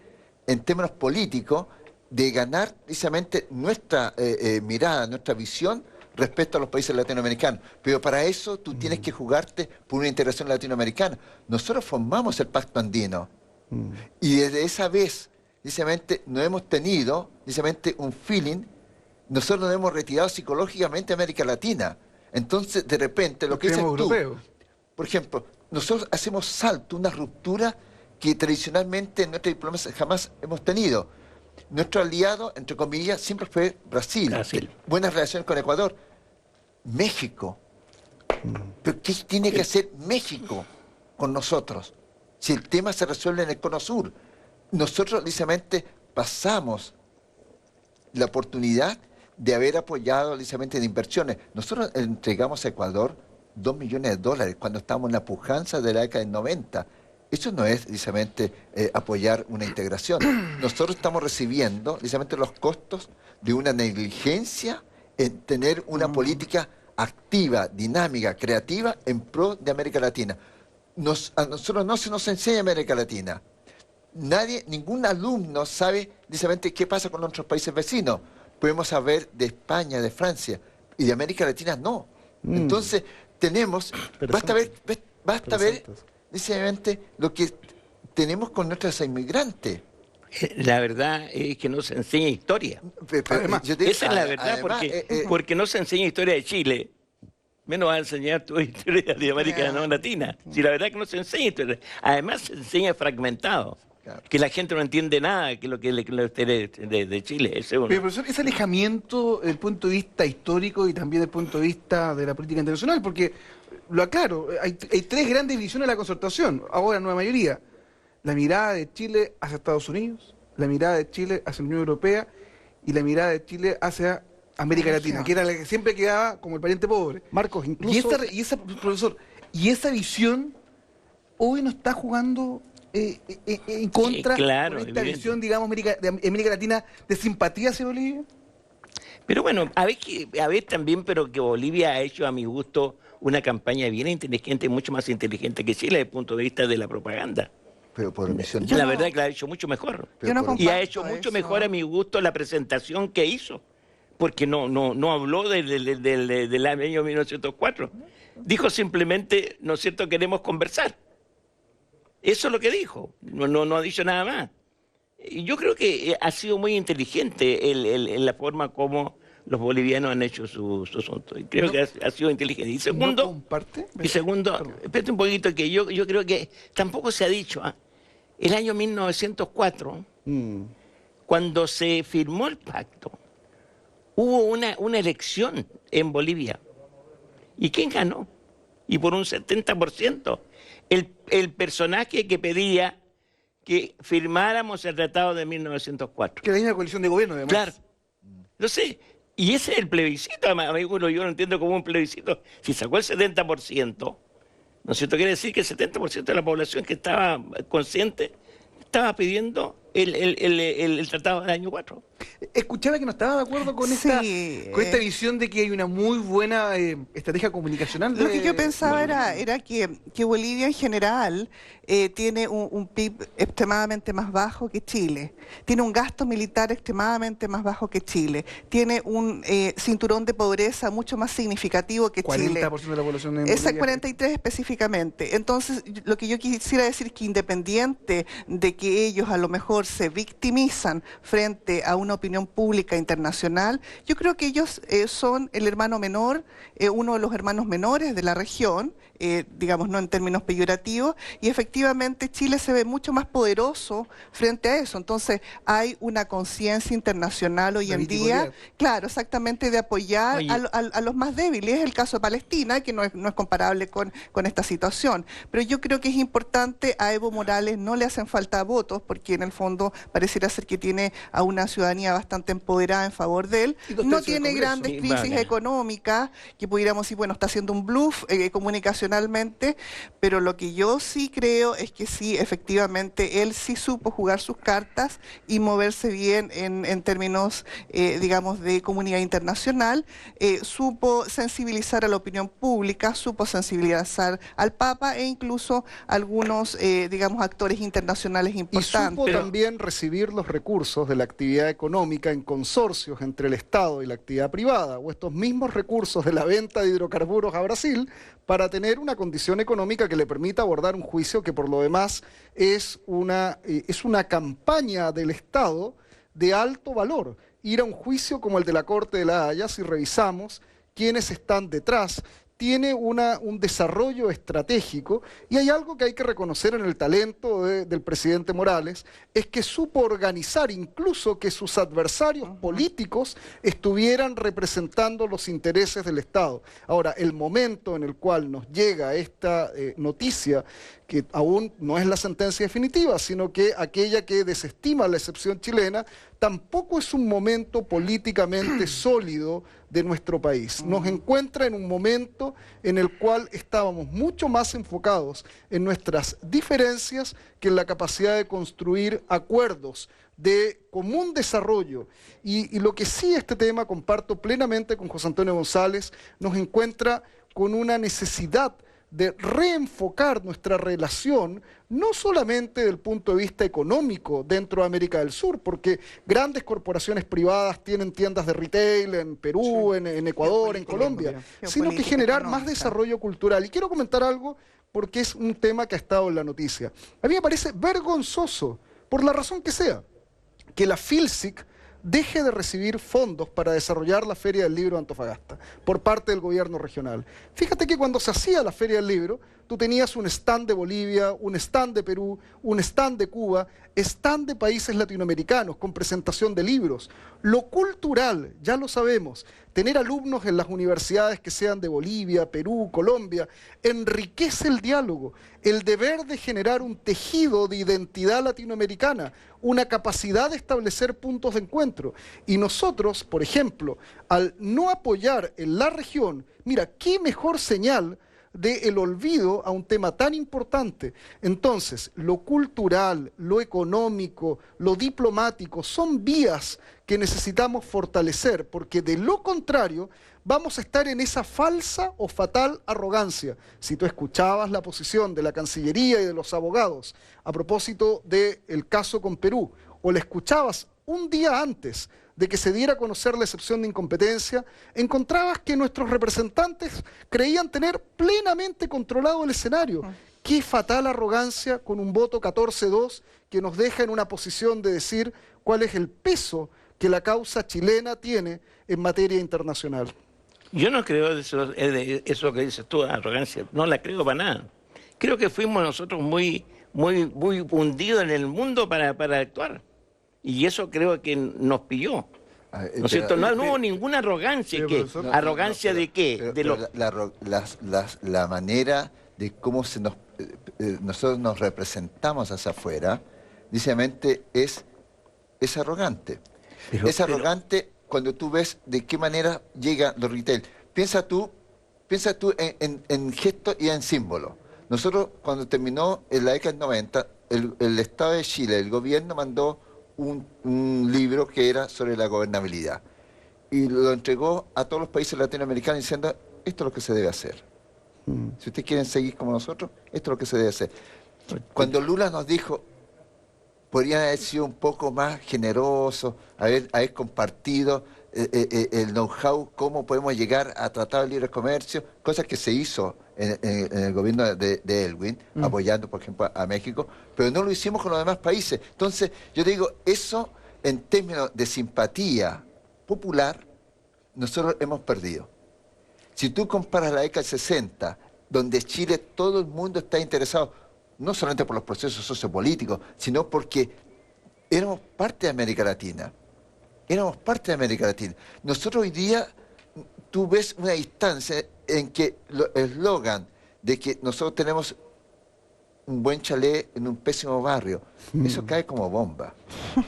en términos políticos de ganar precisamente nuestra mirada, nuestra visión respecto a los países latinoamericanos. Pero para eso tú tienes que jugarte por una integración latinoamericana. Nosotros formamos el Pacto Andino y desde esa vez precisamente no hemos tenido precisamente un feeling, nosotros nos hemos retirado psicológicamente a América Latina. Entonces, de repente, lo que dices tú, por ejemplo, nosotros hacemos salto, una ruptura que tradicionalmente en nuestra diplomacia jamás hemos tenido. Nuestro aliado, entre comillas, siempre fue Brasil. Buenas relaciones con Ecuador. México. ¿Pero qué tiene que hacer México con nosotros? Si el tema se resuelve en el Cono Sur. Nosotros, precisamente, pasamos la oportunidad de haber apoyado, precisamente, de inversiones. Nosotros entregamos a Ecuador $2 millones cuando estábamos en la pujanza de la década del 90. Eso no es, precisamente, apoyar una integración. Nosotros estamos recibiendo, precisamente, los costos de una negligencia en tener una política activa, dinámica, creativa en pro de América Latina. A nosotros no se nos enseña América Latina. Ningún alumno sabe, precisamente, qué pasa con nuestros países vecinos. Podemos saber de España, de Francia, y de América Latina no. Entonces, tenemos, basta ver precisamente lo que tenemos con nuestros inmigrantes. La verdad es que no se enseña historia. Además, esa es la verdad, porque no se enseña historia de Chile. Menos va a enseñar tu historia de América Latina. Si la verdad es que no se enseña historia. Además, se enseña fragmentado. que la gente no entiende nada que lo que de Chile. Ese es uno. Pero profesor, ese alejamiento desde el punto de vista histórico y también desde el punto de vista de la política internacional, porque, lo aclaro, hay tres grandes visiones de la concertación, ahora nueva mayoría. La mirada de Chile hacia Estados Unidos, la mirada de Chile hacia la Unión Europea y la mirada de Chile hacia América Latina, que era la que siempre quedaba como el pariente pobre. Marcos, incluso... Profesor, y esa visión hoy no está jugando en contra claro, de esta evidente. visión, digamos, de América Latina de simpatía hacia Bolivia. Pero bueno, a ver también, pero que Bolivia ha hecho a mi gusto una campaña bien inteligente, mucho más inteligente que Chile desde el punto de vista de la propaganda. Pero por omisión. La verdad que la ha hecho mucho mejor. Y ha hecho mucho mejor a mi gusto la presentación que hizo. Porque no habló del año 1904. Dijo simplemente, ¿no es cierto?, queremos conversar. Eso es lo que dijo. No ha dicho nada más. Y yo creo que ha sido muy inteligente la forma como los bolivianos han hecho su asunto. Y creo que ha sido inteligente. Y segundo, espérate un poquito, que yo creo que tampoco se ha dicho. El año 1904, cuando se firmó el pacto, hubo una elección en Bolivia. ¿Y quién ganó? Y por un 70%. El personaje que pedía que firmáramos el tratado de 1904. Que tenía una coalición de gobierno, además. Claro. No sé. Y ese es el plebiscito, amigo, yo lo entiendo como un plebiscito. Si sacó el 70%, ¿no es cierto? Quiere decir que el 70% de la población que estaba consciente estaba pidiendo el tratado del año 4. Escuchaba que no estaba de acuerdo con esta visión de que hay una muy buena estrategia comunicacional. Lo que yo pensaba era que Bolivia en general tiene un PIB extremadamente más bajo que Chile, tiene un gasto militar extremadamente más bajo que Chile, tiene un cinturón de pobreza mucho más significativo que Chile. 40% de la población en Esa Bolivia. 43 específicamente. Entonces, lo que yo quisiera decir es que independiente de que ellos a lo mejor se victimizan frente a una opinión pública internacional, yo creo que ellos son el hermano menor, uno de los hermanos menores de la región, digamos, no en términos peyorativos, y efectivamente Chile se ve mucho más poderoso frente a eso. Entonces hay una conciencia internacional hoy en día, claro, exactamente, de apoyar a los más débiles. Es el caso de Palestina, que no es comparable con esta situación. Pero yo creo que es importante, a Evo Morales no le hacen falta votos, porque en el fondo pareciera ser que tiene a una ciudadanía bastante empoderada en favor de él. No tiene grandes crisis económicas, que pudiéramos decir, bueno, está haciendo un bluff comunicacionalmente, pero lo que yo sí creo es que sí, efectivamente, él sí supo jugar sus cartas y moverse bien en términos, digamos, de comunidad internacional, supo sensibilizar a la opinión pública, supo sensibilizar al Papa e incluso algunos, digamos, actores internacionales importantes. Y supo también recibir los recursos de la actividad económica en consorcios entre el Estado y la actividad privada, o estos mismos recursos de la venta de hidrocarburos a Brasil, para tener una condición económica que le permita abordar un juicio que por lo demás es una campaña del Estado de alto valor. Ir a un juicio como el de la Corte de La Haya, si revisamos quiénes están detrás, tiene un desarrollo estratégico, y hay algo que hay que reconocer en el talento del presidente Morales, es que supo organizar incluso que sus adversarios políticos estuvieran representando los intereses del Estado. Ahora, el momento en el cual nos llega esta noticia, que aún no es la sentencia definitiva, sino que aquella que desestima la excepción chilena, tampoco es un momento políticamente sólido de nuestro país. Nos encuentra en un momento en el cual estábamos mucho más enfocados en nuestras diferencias que en la capacidad de construir acuerdos de común desarrollo. Y lo que sí este tema, comparto plenamente con José Antonio González, nos encuentra con una necesidad de reenfocar nuestra relación, no solamente desde el punto de vista económico dentro de América del Sur, porque grandes corporaciones privadas tienen tiendas de retail en Perú, en Ecuador, en Colombia, sino que generar más desarrollo cultural. Y quiero comentar algo porque es un tema que ha estado en la noticia. A mí me parece vergonzoso, por la razón que sea, que la FILSIC deje de recibir fondos para desarrollar la Feria del Libro de Antofagasta por parte del gobierno regional. Fíjate que cuando se hacía la Feria del Libro, tú tenías un stand de Bolivia, un stand de Perú, un stand de Cuba, stand de países latinoamericanos con presentación de libros. Lo cultural, ya lo sabemos, tener alumnos en las universidades que sean de Bolivia, Perú, Colombia, enriquece el diálogo, el deber de generar un tejido de identidad latinoamericana, una capacidad de establecer puntos de encuentro. Y nosotros, por ejemplo, al no apoyar en la región, mira, qué mejor señal del olvido a un tema tan importante. Entonces, lo cultural, lo económico, lo diplomático, son vías que necesitamos fortalecer, porque de lo contrario vamos a estar en esa falsa o fatal arrogancia. Si tú escuchabas la posición de la Cancillería y de los abogados a propósito del caso con Perú, o la escuchabas un día antes de que se diera a conocer la excepción de incompetencia, encontrabas que nuestros representantes creían tener plenamente controlado el escenario. Qué fatal arrogancia con un voto 14-2 que nos deja en una posición de decir cuál es el peso que la causa chilena tiene en materia internacional. Yo no creo eso que dices tú, arrogancia, no la creo para nada. Creo que fuimos nosotros muy hundidos en el mundo para actuar. Y eso creo que nos pilló. ¿No es cierto? No hubo ninguna arrogancia. ¿Arrogancia de qué? La manera de cómo nosotros nos representamos hacia afuera, precisamente es arrogante. Es arrogante cuando tú ves de qué manera llegan los retail. Piensa tú en gestos y en símbolos. Nosotros, cuando terminó en la década del 90, el Estado de Chile, el gobierno mandó un libro que era sobre la gobernabilidad y lo entregó a todos los países latinoamericanos diciendo, esto es lo que se debe hacer. Si ustedes quieren seguir como nosotros, esto es lo que se debe hacer. Cuando Lula nos dijo, podrían haber sido un poco más generosos, haber compartido el know-how, cómo podemos llegar a tratado de libre comercio, cosas que se hizo en el gobierno de Elwin, apoyando, por ejemplo, a México, pero no lo hicimos con los demás países. Entonces, yo te digo, eso en términos de simpatía popular, nosotros hemos perdido. Si tú comparas la década del 60, donde Chile, todo el mundo está interesado, no solamente por los procesos sociopolíticos, sino porque éramos parte de América Latina. Éramos parte de América Latina. Nosotros hoy día, tú ves una distancia en que el eslogan de que nosotros tenemos un buen chalet en un pésimo barrio, eso cae como bomba.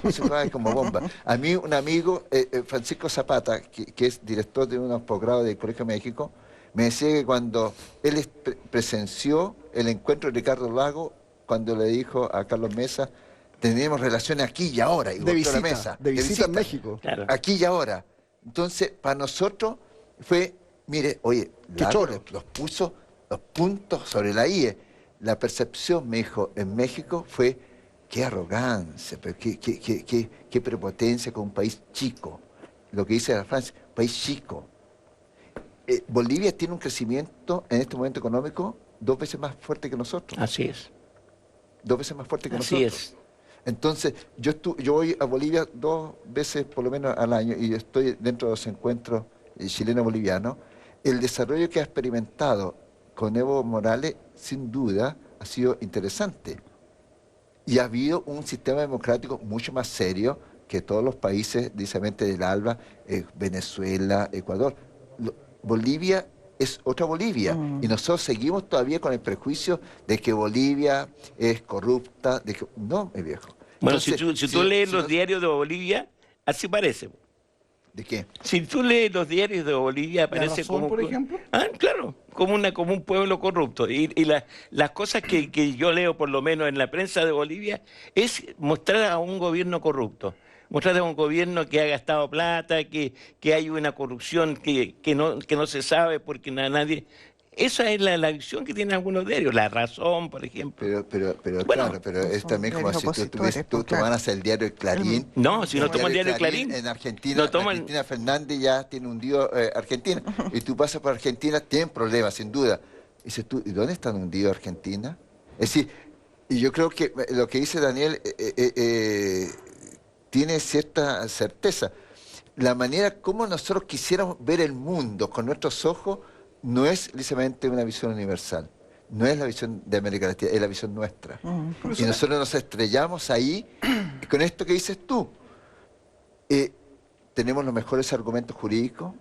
Eso cae como bomba. A mí un amigo, Francisco Zapata, que es director de unos posgrados del Colegio México, me decía que cuando él presenció el encuentro de Ricardo Lago, cuando le dijo a Carlos Mesa, tenemos relaciones aquí y ahora, y de visita, la mesa, de visita en México. Claro. Aquí y ahora. Entonces, para nosotros fue, mire, oye, Lago los puso los puntos sobre la IE. La percepción, me dijo, en México fue, qué arrogancia, pero qué prepotencia con un país chico. Lo que dice la Francia, país chico. Bolivia tiene un crecimiento en este momento económico 2 veces más fuerte que nosotros. Así es. 2 veces más fuerte que Así nosotros. es. Entonces, yo voy a Bolivia 2 veces por lo menos al año y estoy dentro de los encuentros chileno-bolivianos. El desarrollo que ha experimentado con Evo Morales, sin duda, ha sido interesante. Y ha habido un sistema democrático mucho más serio que todos los países, precisamente del ALBA, Venezuela, Ecuador. Bolivia es otra Bolivia. Y nosotros seguimos todavía con el prejuicio de que Bolivia es corrupta. No, mi viejo. Bueno, entonces, si tú lees los diarios de Bolivia, así parece. ¿De qué? Si tú lees los diarios de Bolivia, aparece como... por ejemplo? Claro, como un pueblo corrupto. Y las cosas que yo leo, por lo menos en la prensa de Bolivia, es mostrar a un gobierno corrupto. Mostrar a un gobierno que ha gastado plata, que hay una corrupción que no se sabe porque nadie... Esa es la visión que tienen algunos diarios, La Razón, por ejemplo. Pero bueno, claro, pero es también como si tú tomaras el diario Clarín. No, si no toman el diario Clarín. En Argentina, Argentina Fernández ya tiene hundido Argentina. Y tú pasas por Argentina, tienen problemas, sin duda. Y dices tú, ¿y dónde están hundidos Argentina? Es decir, y yo creo que lo que dice Daniel tiene cierta certeza. La manera como nosotros quisiéramos ver el mundo con nuestros ojos no es precisamente una visión universal. no es la visión de América Latina, es la visión nuestra. Y nosotros nos estrellamos ahí, con esto que dices tú. Tenemos los mejores argumentos jurídicos,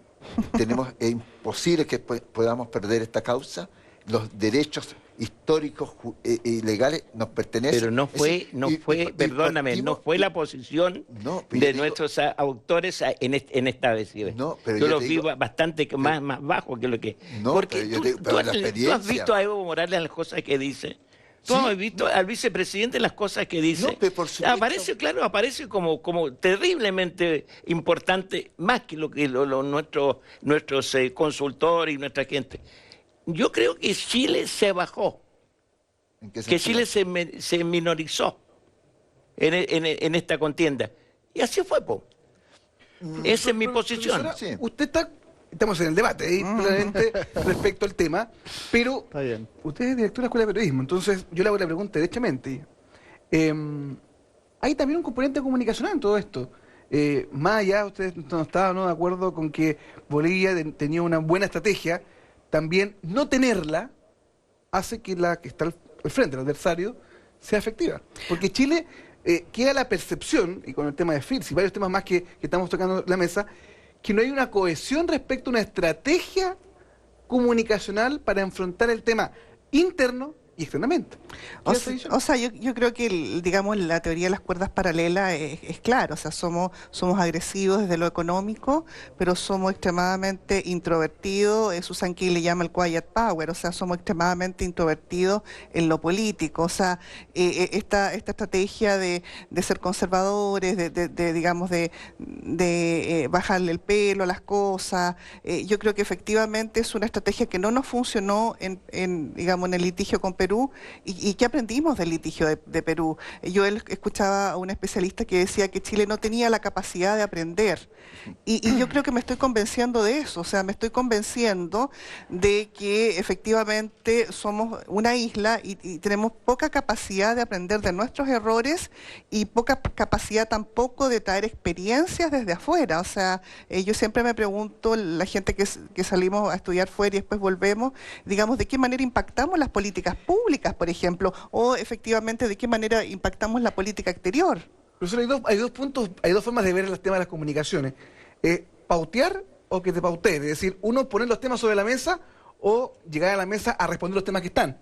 es imposible que podamos perder esta causa, los derechos históricos y legales nos pertenecen. Pero no fue, perdóname, no fue la posición de nuestros autores en esta vez. No, pero yo los vi bastante más bajo que lo que... No, porque tú has visto a Evo Morales las cosas que dice. Tú has visto al vicepresidente las cosas que dice. No, pero por supuesto. Aparece como terriblemente importante, más que lo que nuestros consultores y nuestra gente. Yo creo que Chile se bajó, que Chile se minorizó en esta contienda. Y así fue, po. Esa es mi posición. Estamos en el debate, claramente, respecto al tema, pero usted es director de la Escuela de Periodismo, entonces yo le hago la pregunta derechamente. Hay también un componente comunicacional en todo esto. Más allá, usted no estaba de acuerdo con que Bolivia tenía una buena estrategia, también no tenerla hace que la que está al frente, el adversario, sea efectiva. Porque Chile queda la percepción, y con el tema de FIRS y varios temas más que estamos tocando en la mesa, que no hay una cohesión respecto a una estrategia comunicacional para enfrentar el tema interno y externamente. O sea, yo creo que, digamos, la teoría de las cuerdas paralelas es clara. O sea, somos agresivos desde lo económico, pero somos extremadamente introvertidos. Susan Key le llama el quiet power. O sea, somos extremadamente introvertidos en lo político. O sea, esta estrategia de ser conservadores, digamos, de bajarle el pelo a las cosas, yo creo que efectivamente es una estrategia que no nos funcionó digamos, en el litigio con Perú. ¿Y qué aprendimos del litigio de Perú? Yo escuchaba a un especialista que decía que Chile no tenía la capacidad de aprender. Y yo creo que me estoy convenciendo de eso. O sea, me estoy convenciendo de que efectivamente somos una isla y tenemos poca capacidad de aprender de nuestros errores y poca capacidad tampoco de traer experiencias desde afuera. O sea, yo siempre me pregunto, la gente que salimos a estudiar fuera y después volvemos, digamos, ¿de qué manera impactamos las políticas públicas, por ejemplo, o efectivamente de qué manera impactamos la política exterior? Profesor, hay dos puntos, hay dos formas de ver el tema de las comunicaciones. Pautear o que te pauteen, es decir, uno poner los temas sobre la mesa o llegar a la mesa a responder los temas que están.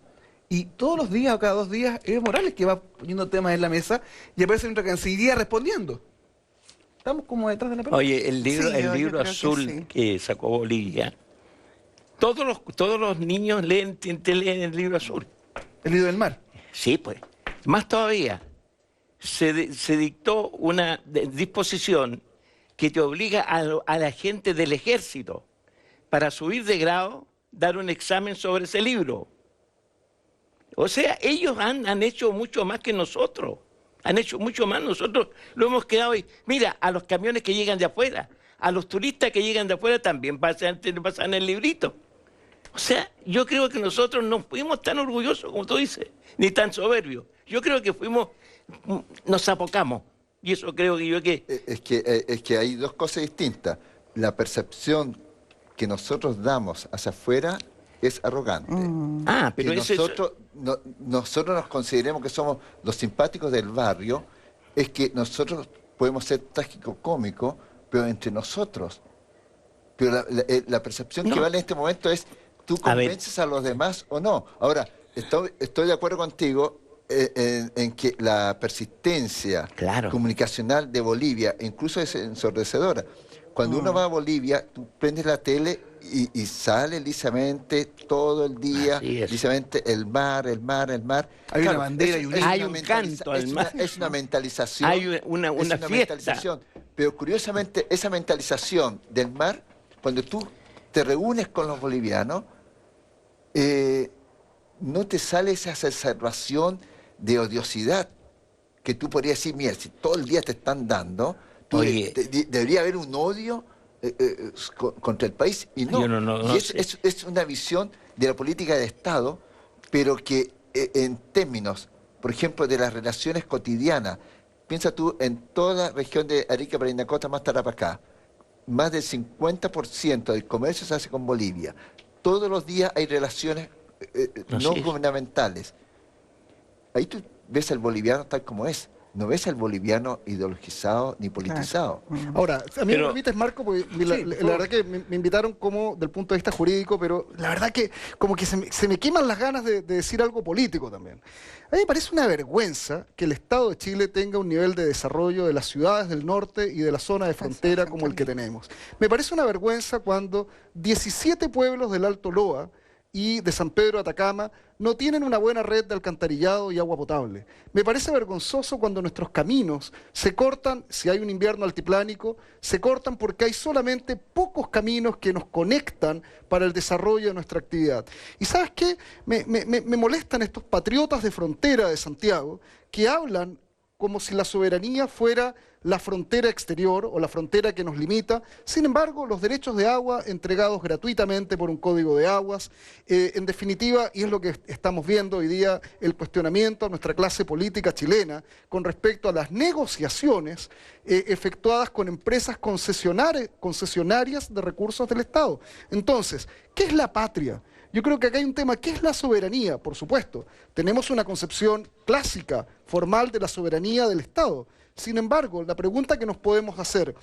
Y todos los días o cada 2 días es Morales que va poniendo temas en la mesa y aparece nuestra Cancillería respondiendo. Estamos como detrás de la pelota. Oye, el libro azul que sacó Bolivia, todos los niños leen el libro azul. ¿El libro del mar? Sí, pues. Más todavía, se dictó una disposición que te obliga a la gente del ejército, para subir de grado, dar un examen sobre ese libro. O sea, ellos han hecho mucho más que nosotros. Han hecho mucho más. Nosotros lo hemos quedado hoy. Mira, a los camiones que llegan de afuera, a los turistas que llegan de afuera también pasan el librito. O sea, yo creo que nosotros no fuimos tan orgullosos como tú dices, ni tan soberbios. Yo creo que nos apocamos. Y eso creo que Es que hay dos cosas distintas. La percepción que nosotros damos hacia afuera es arrogante. Pero que nosotros nos consideremos que somos los simpáticos del barrio, es que nosotros podemos ser trágico-cómicos, pero entre nosotros. Pero la percepción que vale en este momento es, ¿tú convences a los demás o no? Ahora, estoy de acuerdo contigo en que la persistencia comunicacional de Bolivia incluso es ensordecedora. Cuando uno va a Bolivia, tú prendes la tele y sale lisamente todo el día, lisamente el mar. Hay una bandera y hay un canto al mar. Es una mentalización. Hay una fiesta. Mentalización. Pero curiosamente, esa mentalización del mar, cuando tú te reúnes con los bolivianos, no te sale esa exacerbación de odiosidad que tú podrías decir, mira, si todo el día te están dando, debería haber un odio contra el país, y no. Es una visión de la política de Estado, pero que en términos, por ejemplo, de las relaciones cotidianas, piensa tú en toda la región de Arica, Parinacota, más Tarapacá, más del 50% del comercio se hace con Bolivia. Todos los días hay relaciones no Así es. gubernamentales. Ahí tú ves al boliviano tal como es. No ves al boliviano ideologizado ni politizado. Ahora, a mí Pero- me permites, Marco, porque la verdad que me invitaron como del punto de vista jurídico, pero la verdad que como que se me queman las ganas de decir algo político también. A mí me parece una vergüenza que el Estado de Chile tenga un nivel de desarrollo de las ciudades del norte y de la zona de frontera como el que tenemos. Me parece una vergüenza cuando 17 pueblos del Alto Loa y de San Pedro de Atacama no tienen una buena red de alcantarillado y agua potable. Me parece vergonzoso cuando nuestros caminos se cortan, si hay un invierno altiplánico, se cortan porque hay solamente pocos caminos que nos conectan para el desarrollo de nuestra actividad. Y ¿sabes qué? Me molestan estos patriotas de frontera de Santiago que hablan como si la soberanía fuera la frontera exterior o la frontera que nos limita. Sin embargo, los derechos de agua entregados gratuitamente por un código de aguas, en definitiva, y es lo que estamos viendo hoy día, el cuestionamiento a nuestra clase política chilena con respecto a las negociaciones efectuadas con empresas concesionarias de recursos del Estado. Entonces, ¿qué es la patria? Yo creo que acá hay un tema, ¿qué es la soberanía? Por supuesto, tenemos una concepción clásica, formal de la soberanía del Estado. Sin embargo, la pregunta que nos podemos hacer,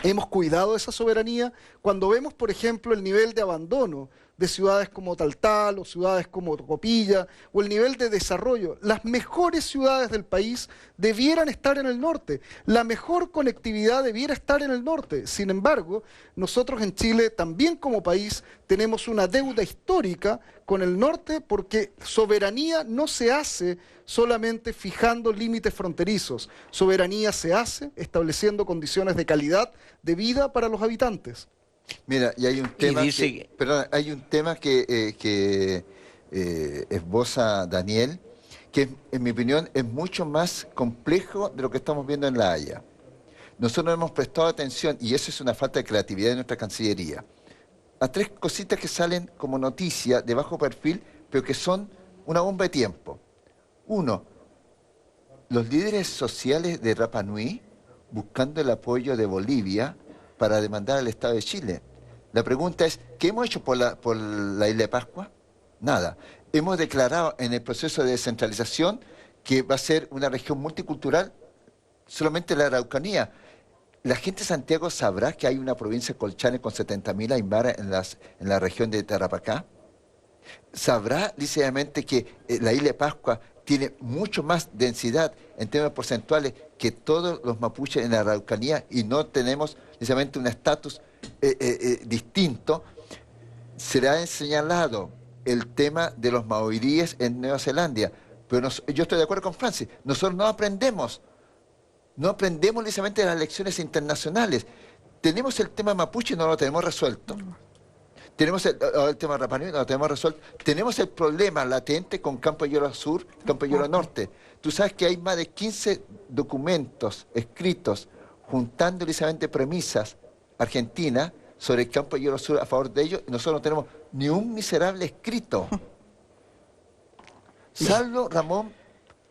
¿hemos cuidado esa soberanía? Cuando vemos, por ejemplo, el nivel de abandono de ciudades como Taltal o ciudades como Tocopilla o el nivel de desarrollo, las mejores ciudades del país debieran estar en el norte, la mejor conectividad debiera estar en el norte. Sin embargo, nosotros en Chile, también como país, tenemos una deuda histórica con el norte porque soberanía no se hace solamente fijando límites fronterizos, soberanía se hace estableciendo condiciones de calidad de vida para los habitantes. Mira, y hay un tema dice hay un tema que esboza Daniel, que en mi opinión es mucho más complejo de lo que estamos viendo en La Haya. Nosotros no hemos prestado atención, y eso es una falta de creatividad de nuestra Cancillería, a tres cositas que salen como noticia de bajo perfil, pero que son una bomba de tiempo. Uno, los líderes sociales de Rapa Nui buscando el apoyo de Bolivia para demandar al Estado de Chile. La pregunta es, ¿qué hemos hecho por la isla de Pascua? Nada. Hemos declarado en el proceso de descentralización que va a ser una región multicultural, solamente la Araucanía. ¿La gente de Santiago sabrá que hay una provincia Colchane con 70.000 aymaras en la región de Tarapacá? ¿Sabrá lícitamente que la isla de Pascua tiene mucho más densidad en términos porcentuales que todos los mapuches en la Araucanía y no tenemos precisamente un estatus distinto? Será señalado el tema de los maoríes en Nueva Zelanda, pero yo estoy de acuerdo con Francis, nosotros no aprendemos precisamente de las lecciones internacionales. Tenemos el tema mapuche y no lo tenemos resuelto. Tenemos el tema Rapa Nui, no lo tenemos resuelto. Tenemos el problema latente con Campo de Hielo Sur, Campo de Hielo Norte. Tú sabes que hay más de 15 documentos escritos juntando precisamente premisas argentinas sobre el Campo de Hielo Sur a favor de ellos, y nosotros no tenemos ni un miserable escrito. Salvo Ramón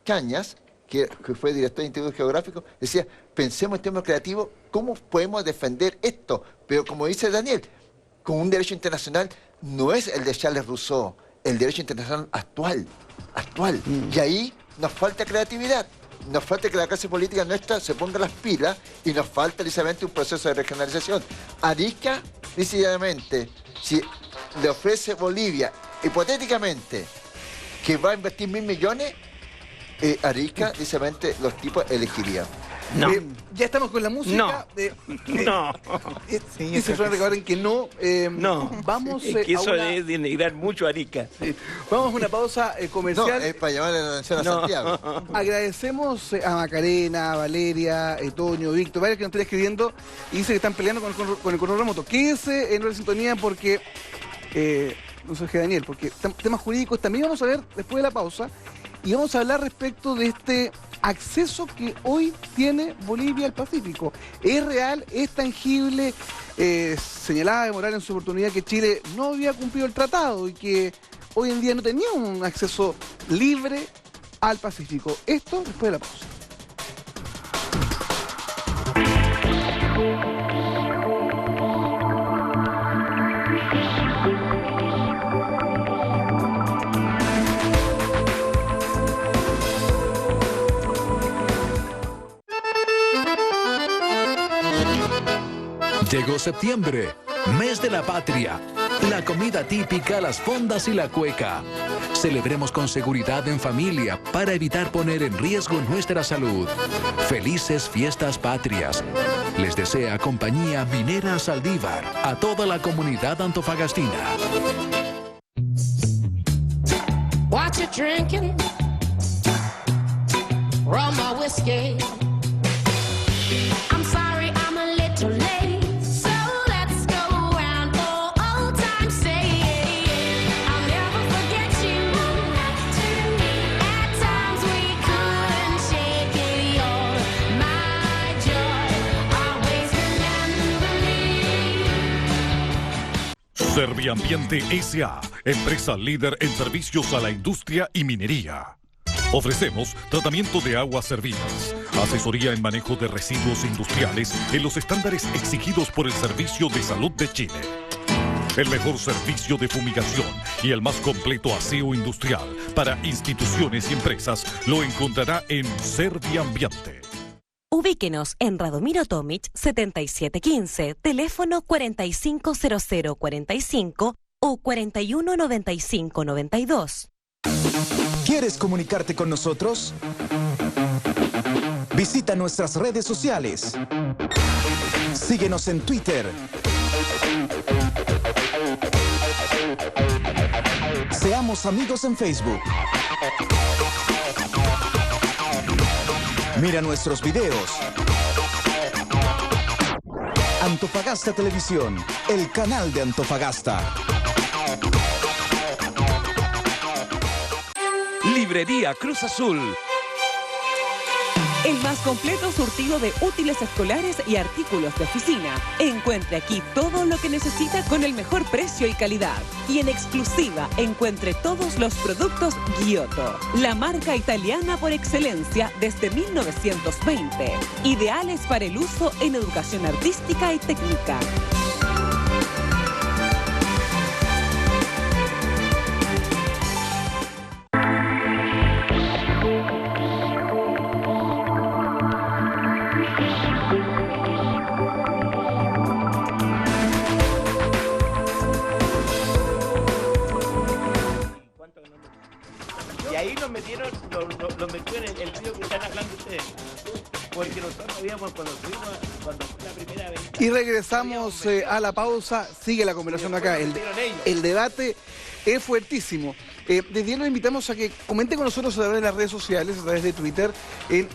Cañas, que fue director del Instituto Geográfico, decía, pensemos en términos creativos, ¿cómo podemos defender esto? Pero como dice Daniel, con un derecho internacional no es el de Charles Rousseau, el derecho internacional actual. Y ahí nos falta creatividad, nos falta que la clase política nuestra se ponga las pilas y nos falta precisamente un proceso de regionalización. Arica, decididamente, si le ofrece Bolivia, hipotéticamente, que va a invertir 1.000 millones, Arica, precisamente, los tipos elegirían. No. Ya estamos con la música. No. Dice Fran Recabarren que no. No. Vamos Es que a eso una... es denigrar mucho a Arica. Sí. Vamos a una pausa comercial. No, es para llamarle la atención a Santiago. Agradecemos a Macarena, a Valeria, Toño, Víctor, varios que nos están escribiendo y dice que están peleando con el control remoto. Quédese en la sintonía porque, no sé, Daniel, porque temas jurídicos también vamos a ver después de la pausa y vamos a hablar respecto de este acceso que hoy tiene Bolivia al Pacífico. ¿Es real? ¿Es tangible? Señalaba de Morales en su oportunidad que Chile no había cumplido el tratado y que hoy en día no tenía un acceso libre al Pacífico. Esto después de la pausa. Llegó septiembre, mes de la patria. La comida típica, las fondas y la cueca. Celebremos con seguridad en familia para evitar poner en riesgo nuestra salud. Felices fiestas patrias. Les desea compañía Minera Saldívar a toda la comunidad antofagastina. What you drinking? Rum or whiskey? I'm sorry, I'm a little late. So let's go round for old time's sake. I'll never forget you. At times we couldn't shake it. You're my joy. Always remember me. Serviambiente S.A., empresa líder en servicios a la industria y minería. Ofrecemos tratamiento de aguas servidas, asesoría en manejo de residuos industriales en los estándares exigidos por el Servicio de Salud de Chile. El mejor servicio de fumigación y el más completo aseo industrial para instituciones y empresas lo encontrará en Serviambiente. Ubíquenos en Radomiro Tomic 7715, teléfono 450045 o 419592. ¿Quieres comunicarte con nosotros? Visita nuestras redes sociales. Síguenos en Twitter. Seamos amigos en Facebook. Mira nuestros videos. Antofagasta Televisión, el canal de Antofagasta. Librería Cruz Azul. El más completo surtido de útiles escolares y artículos de oficina. Encuentre aquí todo lo que necesita con el mejor precio y calidad. Y en exclusiva encuentre todos los productos Giotto, la marca italiana por excelencia desde 1920. Ideales para el uso en educación artística y técnica. Y ahí nos metieron, lo metió en el río que están hablando ustedes. Porque nosotros habíamos, cuando fue la primera vez. Y regresamos a la pausa. Sigue la conversación acá. El debate es fuertísimo. Desde ya nos invitamos a que comenten con nosotros a través de las redes sociales, a través de Twitter, en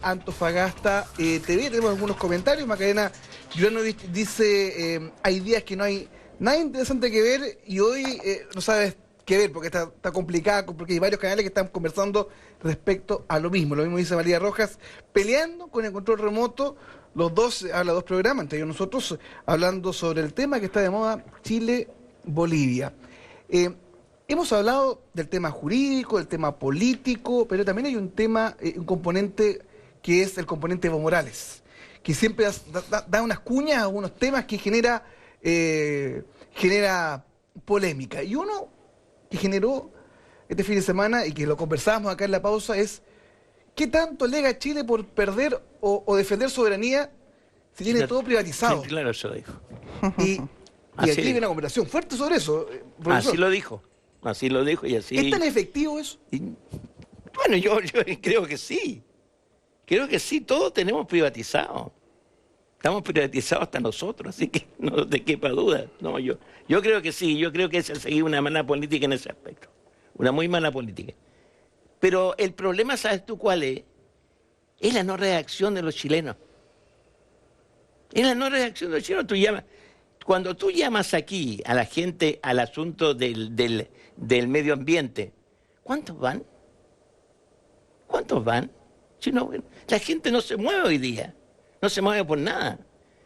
@AntofagastaTV. Tenemos algunos comentarios. Macarena Yurano dice, hay días que no hay nada interesante que ver y hoy no sabes qué ver porque está complicada, porque hay varios canales que están conversando respecto a lo mismo. Lo mismo dice María Rojas, peleando con el control remoto. Los dos, habla dos programas, entre ellos nosotros, hablando sobre el tema que está de moda, Chile-Bolivia. Hemos hablado del tema jurídico, del tema político, pero también hay un tema, un componente que es el componente Evo Morales, que siempre da unas cuñas a unos temas que genera polémica. Y uno que generó este fin de semana y que lo conversábamos acá en la pausa es ¿qué tanto alega Chile por perder o defender soberanía si tiene todo privatizado? Sí, claro, eso dijo. Y aquí hay una conversación fuerte sobre eso, profesor. Así lo dijo y así... ¿Es tan efectivo eso? Bueno, yo creo que sí. Creo que sí, todos tenemos privatizado. Estamos privatizados hasta nosotros, así que no te quepa duda. No, yo creo que sí, yo creo que es seguir una mala política en ese aspecto. Una muy mala política. Pero el problema, ¿sabes tú cuál es? Es la no reacción de los chilenos. Es la no reacción de los chilenos. Cuando tú llamas aquí a la gente al asunto del medio ambiente, ¿cuántos van? ¿Cuántos van? Si no, la gente no se mueve hoy día. No se mueve por nada.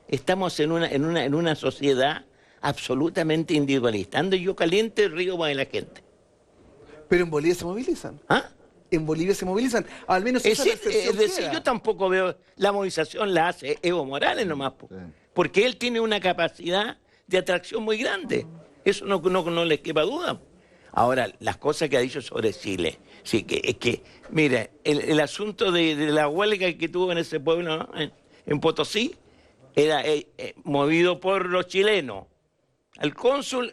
Estamos en una sociedad absolutamente individualista. Ando yo caliente, río más de la gente. Pero en Bolivia se movilizan. ¿Ah? En Bolivia se movilizan. Al menos esa es decir, yo tampoco veo la movilización la hace Evo Morales nomás. Sí. Porque él tiene una capacidad de atracción muy grande. Eso no les quepa duda. Ahora, las cosas que ha dicho sobre Chile, sí, mira, el asunto de la huelga que tuvo en ese pueblo, ¿no? En Potosí, era movido por los chilenos. Al cónsul,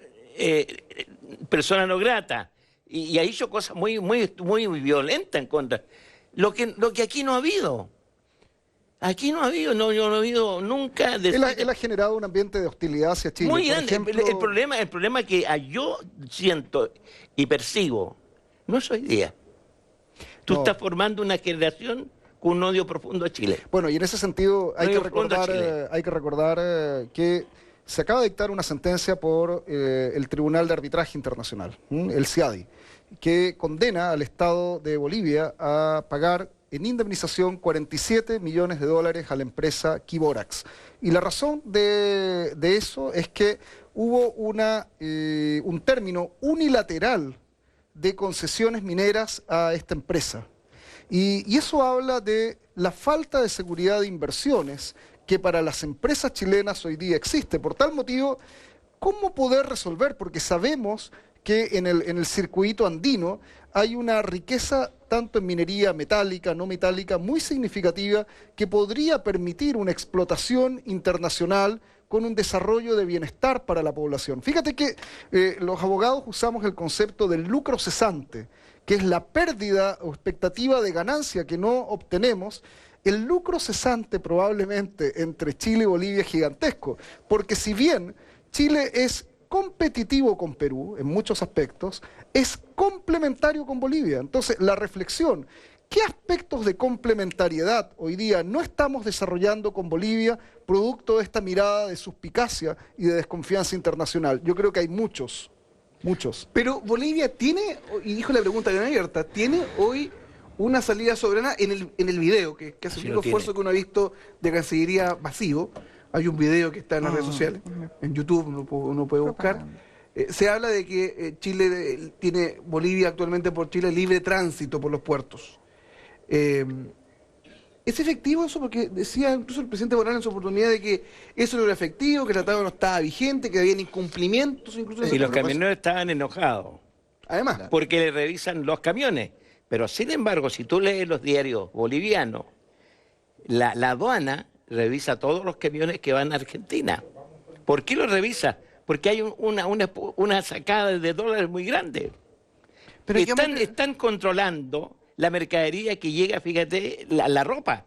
persona no grata, y ha hecho cosas muy violentas en contra. Lo que aquí no ha habido. Aquí no ha habido, yo no he habido nunca... Él ha generado un ambiente de hostilidad hacia Chile. Muy Por grande. ejemplo, El problema que yo siento y percibo no es hoy día. Tú No. estás formando una generación con un odio profundo a Chile. Bueno, y en ese sentido hay Odio que profundo a recordar que se acaba de dictar una sentencia por el Tribunal de Arbitraje Internacional, el CIADI, que condena al Estado de Bolivia a pagar en indemnización 47 millones de dólares a la empresa Kiborax. Y la razón de eso es que hubo un término unilateral de concesiones mineras a esta empresa. Y eso habla de la falta de seguridad de inversiones que para las empresas chilenas hoy día existe. Por tal motivo, ¿cómo poder resolver? Porque sabemos que en el circuito andino hay una riqueza tanto en minería metálica, no metálica, muy significativa que podría permitir una explotación internacional con un desarrollo de bienestar para la población. Fíjate que los abogados usamos el concepto del lucro cesante, que es la pérdida o expectativa de ganancia que no obtenemos. El lucro cesante probablemente entre Chile y Bolivia es gigantesco, porque si bien Chile es competitivo con Perú en muchos aspectos, es complementario con Bolivia. Entonces, la reflexión, ¿qué aspectos de complementariedad hoy día no estamos desarrollando con Bolivia producto de esta mirada de suspicacia y de desconfianza internacional? Yo creo que hay muchos. Pero Bolivia tiene, y dijo la pregunta bien abierta, ¿tiene hoy una salida soberana en el video, que hace Sí, el lo único tiene. esfuerzo que uno ha visto de Cancillería masivo? Hay un video que está en las redes sociales, en YouTube uno puede buscar. Se habla de que Chile tiene, Bolivia actualmente por Chile, libre tránsito por los puertos. ¿Es efectivo eso? Porque decía incluso el presidente Morales en su oportunidad de que eso no era efectivo, que el tratado no estaba vigente, que habían incumplimientos incluso. Y los camioneros estaban enojados. Además. Porque le revisan los camiones. Pero sin embargo, si tú lees los diarios bolivianos, la aduana revisa todos los camiones que van a Argentina. ¿Por qué los revisa? Porque hay una sacada de dólares muy grande. Pero están controlando la mercadería que llega, fíjate, la ropa.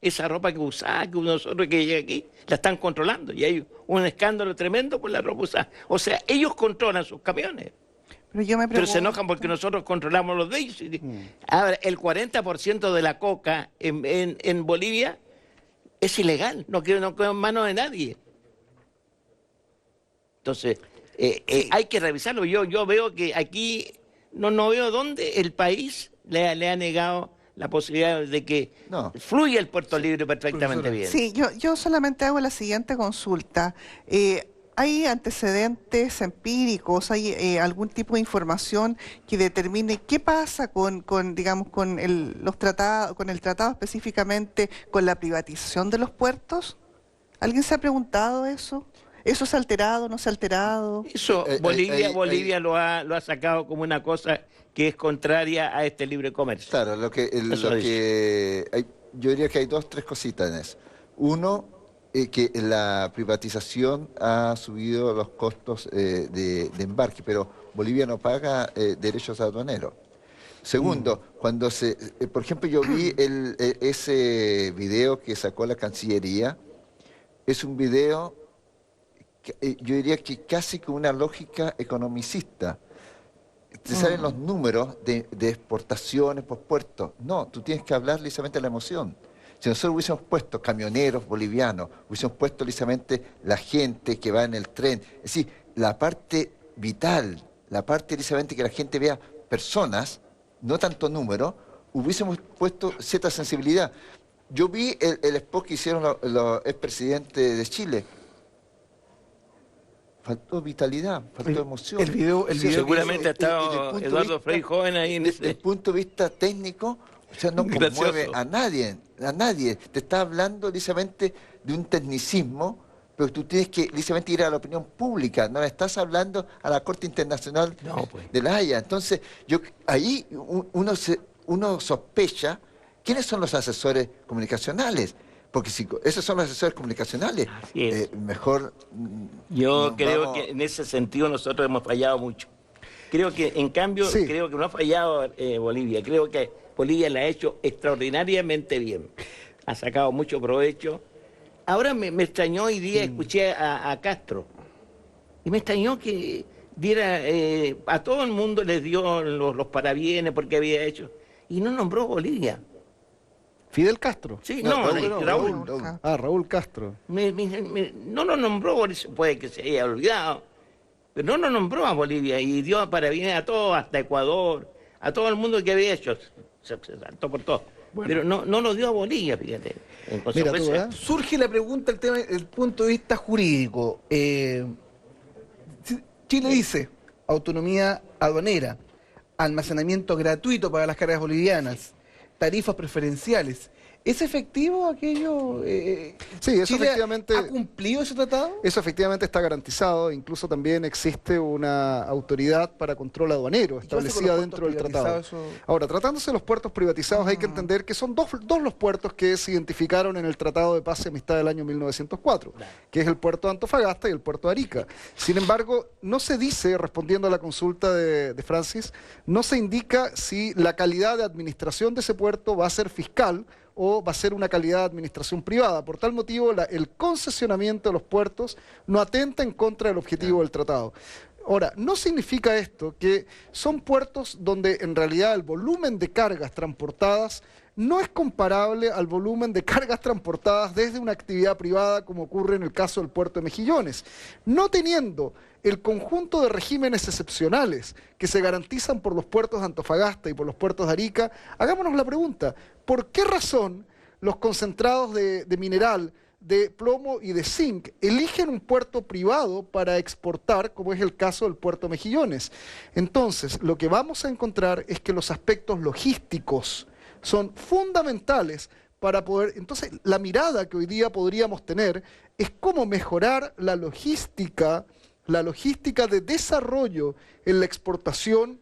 Esa ropa que usaba, que nosotros que llega aquí, la están controlando. Y hay un escándalo tremendo por la ropa usada. O sea, ellos controlan sus camiones. Pero se enojan porque nosotros controlamos los de ellos. Ahora, el 40% de la coca en Bolivia es ilegal, no queda en manos de nadie. Entonces, hay que revisarlo. Yo veo que aquí no veo dónde el país le ha negado la posibilidad de que fluya el puerto libre perfectamente bien. Sí, yo solamente hago la siguiente consulta. ¿Hay antecedentes empíricos, hay algún tipo de información que determine qué pasa con el tratado específicamente con la privatización de los puertos? ¿Alguien se ha preguntado eso? ¿Eso se ha alterado, no se ha alterado? Eso Bolivia lo ha sacado como una cosa que es contraria a este libre comercio. Claro, yo diría que hay tres cositas en eso. Uno, que la privatización ha subido los costos de embarque, pero Bolivia no paga derechos aduaneros. Segundo, por ejemplo, yo vi ese video que sacó la Cancillería, es un video, yo diría que casi con una lógica economicista. Te salen los números de exportaciones por puertos. No, tú tienes que hablar lisamente de la emoción. Si nosotros hubiésemos puesto camioneros bolivianos, hubiésemos puesto lisamente la gente que va en el tren, es decir, la parte vital, la parte lisamente que la gente vea personas, no tanto número, hubiésemos puesto cierta sensibilidad. Yo vi el spot que hicieron los expresidentes de Chile. Faltó vitalidad, faltó emoción. El video seguramente ha estado Eduardo Frei joven ahí en desde el punto de vista técnico, o sea, no conmueve a nadie. Te está hablando lisamente de un tecnicismo, pero tú tienes que lisamente ir a la opinión pública, no le estás hablando a la Corte Internacional de la Haya. Entonces, ahí uno sospecha quiénes son los asesores comunicacionales, Porque si esos son los asesores comunicacionales, mejor... Yo creo que en ese sentido nosotros hemos fallado mucho. Creo que, en cambio, creo que no ha fallado Bolivia. Creo que Bolivia la ha hecho extraordinariamente bien. Ha sacado mucho provecho. Ahora me extrañó hoy día, escuché a Castro. Y me extrañó que diera, a todo el mundo les dio los parabienes porque había hecho. Y no nombró Bolivia. ¿Fidel Castro? Sí, Raúl. Raúl Castro. No lo nombró, puede que se haya olvidado. Pero no lo nombró a Bolivia y dio parabienes a todos, hasta Ecuador, a todo el mundo que había hecho. Se saltó por todo. Bueno. Pero no lo dio a Bolivia, fíjate. En consecuencia. Surge la pregunta, el tema, el punto de vista jurídico. Chile dice autonomía aduanera, almacenamiento gratuito para las cargas bolivianas, tarifas preferenciales. ¿Es efectivo aquello? Sí, eso ¿Chile efectivamente... ¿Ha cumplido ese tratado? Eso efectivamente está garantizado. Incluso también existe una autoridad para control aduanero establecida dentro del tratado. Ahora, tratándose de los puertos privatizados, hay que entender que son dos los puertos que se identificaron en el Tratado de Paz y Amistad del año 1904, que es el puerto de Antofagasta y el puerto de Arica. Sin embargo, no se dice, respondiendo a la consulta de Francis, no se indica si la calidad de administración de ese puerto va a ser fiscal o va a ser una calidad de administración privada. Por tal motivo, el concesionamiento de los puertos no atenta en contra del objetivo del tratado. Ahora, no significa esto que son puertos donde en realidad el volumen de cargas transportadas no es comparable al volumen de cargas transportadas desde una actividad privada, como ocurre en el caso del puerto de Mejillones. No teniendo el conjunto de regímenes excepcionales que se garantizan por los puertos de Antofagasta y por los puertos de Arica, hagámonos la pregunta, ¿por qué razón los concentrados de mineral, de plomo y de zinc eligen un puerto privado para exportar, como es el caso del puerto de Mejillones? Entonces, lo que vamos a encontrar es que los aspectos logísticos son fundamentales para poder... Entonces, la mirada que hoy día podríamos tener es cómo mejorar la logística de desarrollo en la exportación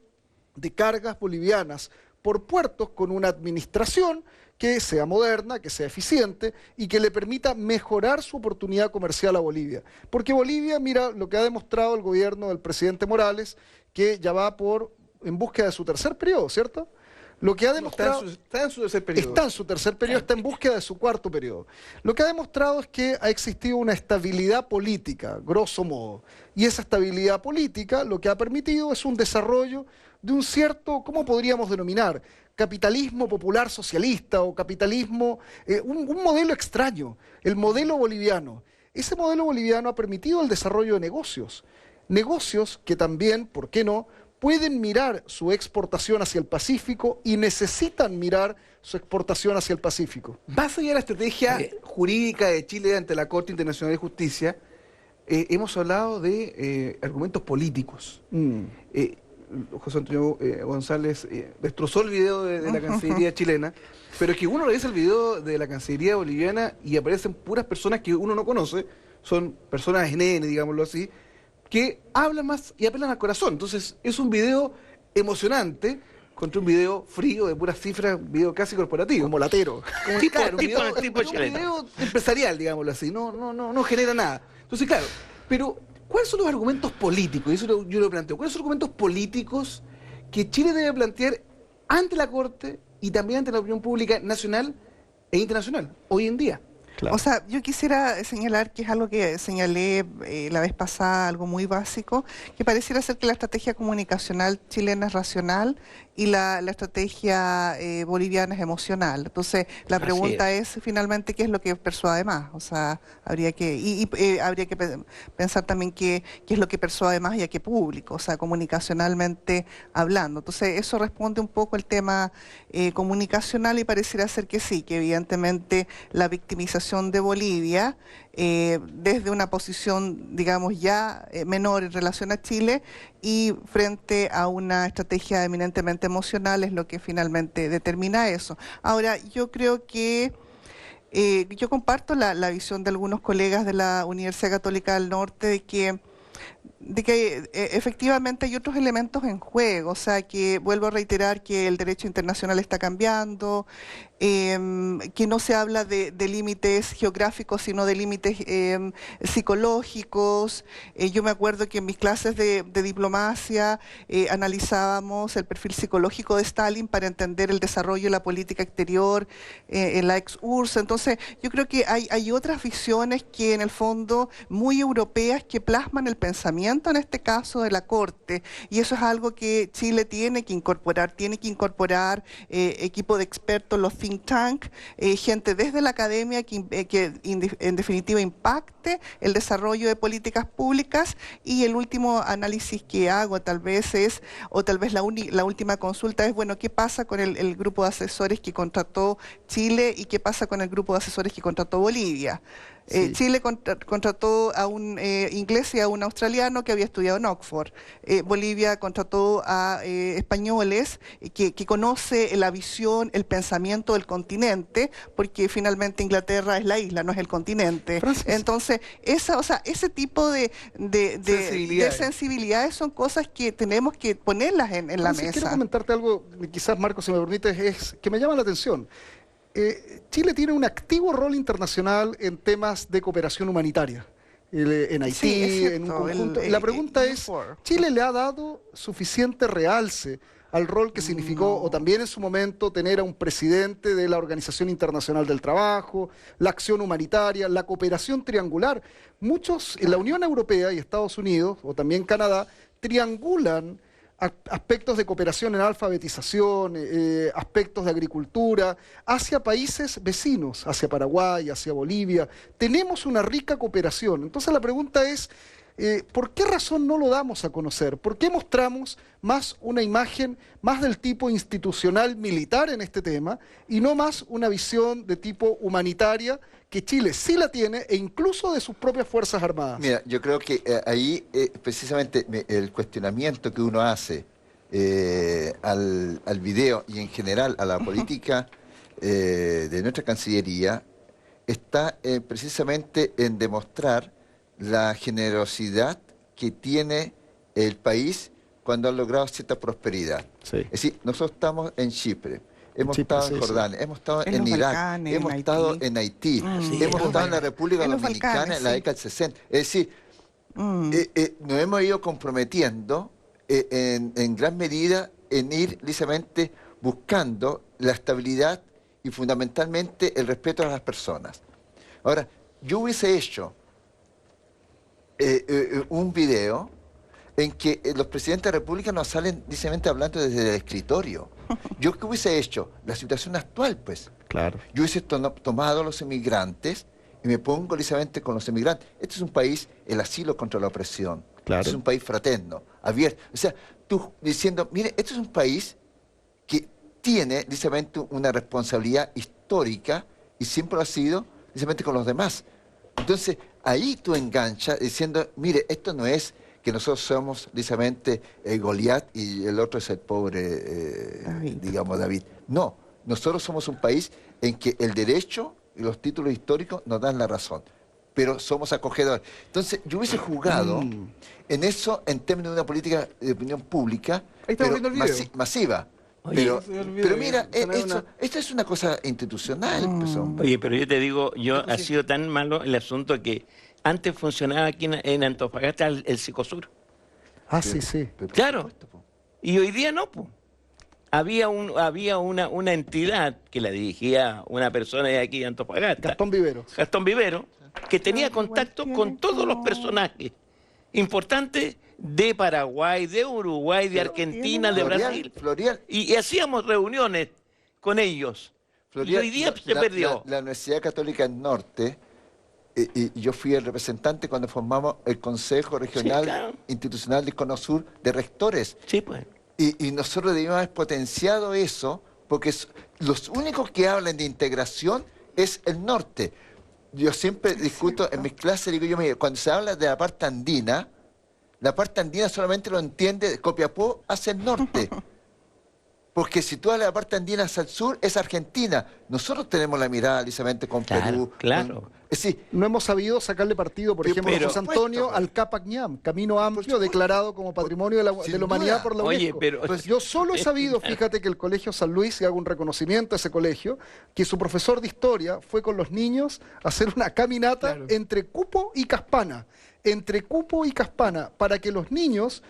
de cargas bolivianas por puertos con una administración que sea moderna, que sea eficiente y que le permita mejorar su oportunidad comercial a Bolivia. Porque Bolivia, mira lo que ha demostrado el gobierno del presidente Morales, que ya va en búsqueda de su tercer periodo, ¿cierto? Lo que ha demostrado... Está en su tercer periodo. Está en su tercer periodo, está en búsqueda de su cuarto periodo. Lo que ha demostrado es que ha existido una estabilidad política, grosso modo. Y esa estabilidad política lo que ha permitido es un desarrollo de un cierto, ¿cómo podríamos denominar? Capitalismo popular socialista o capitalismo, un modelo extraño, el modelo boliviano. Ese modelo boliviano ha permitido el desarrollo de negocios. Negocios que también, ¿por qué no?, pueden mirar su exportación hacia el Pacífico y necesitan mirar su exportación hacia el Pacífico. Más allá de la estrategia jurídica de Chile ante la Corte Internacional de Justicia, hemos hablado de argumentos políticos. José Antonio González destrozó el video de la Cancillería chilena, pero es que uno revisa el video de la Cancillería boliviana y aparecen puras personas que uno no conoce, son personas NN, digámoslo así, que hablan más y apelan al corazón. Entonces, es un video emocionante contra un video frío, de puras cifras, un video casi corporativo. Como latero. Un video empresarial, digámoslo así, no genera nada. Entonces, claro, pero ¿cuáles son los argumentos políticos? Y eso yo lo planteo. ¿Cuáles son los argumentos políticos que Chile debe plantear ante la Corte y también ante la opinión pública nacional e internacional, hoy en día? Claro. O sea, yo quisiera señalar que es algo que señalé la vez pasada, algo muy básico, que pareciera ser que la estrategia comunicacional chilena es racional y la estrategia boliviana es emocional. Entonces, la pregunta es finalmente qué es lo que persuade más. O sea, habría que pensar también qué es lo que persuade más y a qué público, o sea, comunicacionalmente hablando. Entonces, eso responde un poco al tema comunicacional y pareciera ser que sí, que evidentemente la victimización de Bolivia desde una posición, digamos, ya menor en relación a Chile y frente a una estrategia eminentemente emocional es lo que finalmente determina eso. Ahora, yo creo que yo comparto la visión de algunos colegas de la Universidad Católica del Norte de que efectivamente hay otros elementos en juego, o sea que vuelvo a reiterar que el derecho internacional está cambiando, que no se habla de límites geográficos, sino de límites psicológicos. Yo me acuerdo que en mis clases de diplomacia analizábamos el perfil psicológico de Stalin para entender el desarrollo de la política exterior en la ex-URSS. Entonces, yo creo que hay otras visiones que en el fondo muy europeas que plasman el pensamiento, en este caso de la Corte, y eso es algo que Chile tiene que incorporar equipo de expertos, los think tank, gente desde la academia que en definitiva impacte el desarrollo de políticas públicas. Y el último análisis que hago tal vez la última consulta es, bueno, ¿qué pasa con el grupo de asesores que contrató Chile y qué pasa con el grupo de asesores que contrató Bolivia? Chile contrató a un inglés y a un australiano que había estudiado en Oxford. Bolivia contrató a españoles que conoce la visión, el pensamiento del continente, porque finalmente Inglaterra es la isla, no es el continente. Entonces, ese tipo de sensibilidades son cosas que tenemos que ponerlas en la mesa. Quiero comentarte algo, quizás Marco, si me permites, es que me llama la atención. Chile tiene un activo rol internacional en temas de cooperación humanitaria, en Haití, en un conjunto. La pregunta es, ¿Chile le ha dado suficiente realce al rol que significó, o también en su momento, tener a un presidente de la Organización Internacional del Trabajo, la acción humanitaria, la cooperación triangular? Muchos en la Unión Europea y Estados Unidos, o también Canadá, triangulan aspectos de cooperación en alfabetización, aspectos de agricultura, hacia países vecinos, hacia Paraguay, hacia Bolivia. Tenemos una rica cooperación. Entonces la pregunta es, ¿por qué razón no lo damos a conocer? ¿Por qué mostramos más una imagen más del tipo institucional militar en este tema y no más una visión de tipo humanitaria que Chile sí la tiene, e incluso de sus propias Fuerzas Armadas? Mira, yo creo que ahí precisamente el cuestionamiento que uno hace al video y en general a la política de nuestra Cancillería está precisamente en demostrar la generosidad que tiene el país cuando ha logrado cierta prosperidad. Sí. Es decir, nosotros estamos en Chipre, hemos estado en Jordania, hemos estado en Irak, hemos estado en Haití, hemos estado en la República Dominicana en la década del 60. Es decir, nos hemos ido comprometiendo en gran medida en ir lisamente buscando la estabilidad y fundamentalmente el respeto a las personas. Ahora, yo hubiese hecho un video en que los presidentes de la República nos salen lisamente hablando desde el escritorio. ¿Yo qué hubiese hecho? La situación actual, pues. Claro. Yo hubiese tomado a los emigrantes y me pongo lisamente con los emigrantes. Este es un país, el asilo contra la opresión. Claro. Este es un país fraterno, abierto. O sea, tú diciendo, mire, este es un país que tiene lisamente una responsabilidad histórica y siempre lo ha sido lisamente con los demás. Entonces, ahí tú enganchas diciendo, mire, esto no es que nosotros somos lisamente Goliat y el otro es el pobre, digamos, David. No, nosotros somos un país en que el derecho y los títulos históricos nos dan la razón, pero somos acogedores. Entonces, yo hubiese jugado en eso en términos de una política de opinión pública, pero masiva. Oye, pero mira, esto es una cosa institucional. Pues, oye, pero yo te digo, ha sido tan malo el asunto que antes funcionaba aquí en Antofagasta el Psicosur. Sí. Claro. Y hoy día no, pues. Había una entidad que la dirigía una persona de aquí de Antofagasta. Gastón Vivero, que tenía contacto con todos los personajes importantes de Paraguay, de Uruguay, de Argentina, de Brasil. Y hacíamos reuniones con ellos. Y hoy día se perdió. La Universidad Católica del Norte, y yo fui el representante cuando formamos el Consejo Regional Institucional de CONOSUR de Rectores. Sí, pues. Y nosotros debíamos haber potenciado eso, porque los únicos que hablan de integración es el norte. Yo siempre discuto en mis clases, digo yo, mire, cuando se habla de la parte andina solamente lo entiende de Copiapó hacia el norte. Porque si tú vas a la parte andina hacia el sur, es Argentina. Nosotros tenemos la mirada precisamente con Perú. Claro. Es decir, No hemos sabido sacarle partido, por ejemplo, pero- José Antonio, al Capac Ñam, camino amplio declarado como patrimonio de la humanidad por la Oye, UNESCO. pero- Pues yo solo he sabido, fíjate, que el Colegio San Luis, y hago un reconocimiento a ese colegio, que su profesor de historia fue con los niños a hacer una caminata entre Cupo y Caspana. Entre Cupo y Caspana, para que los niños,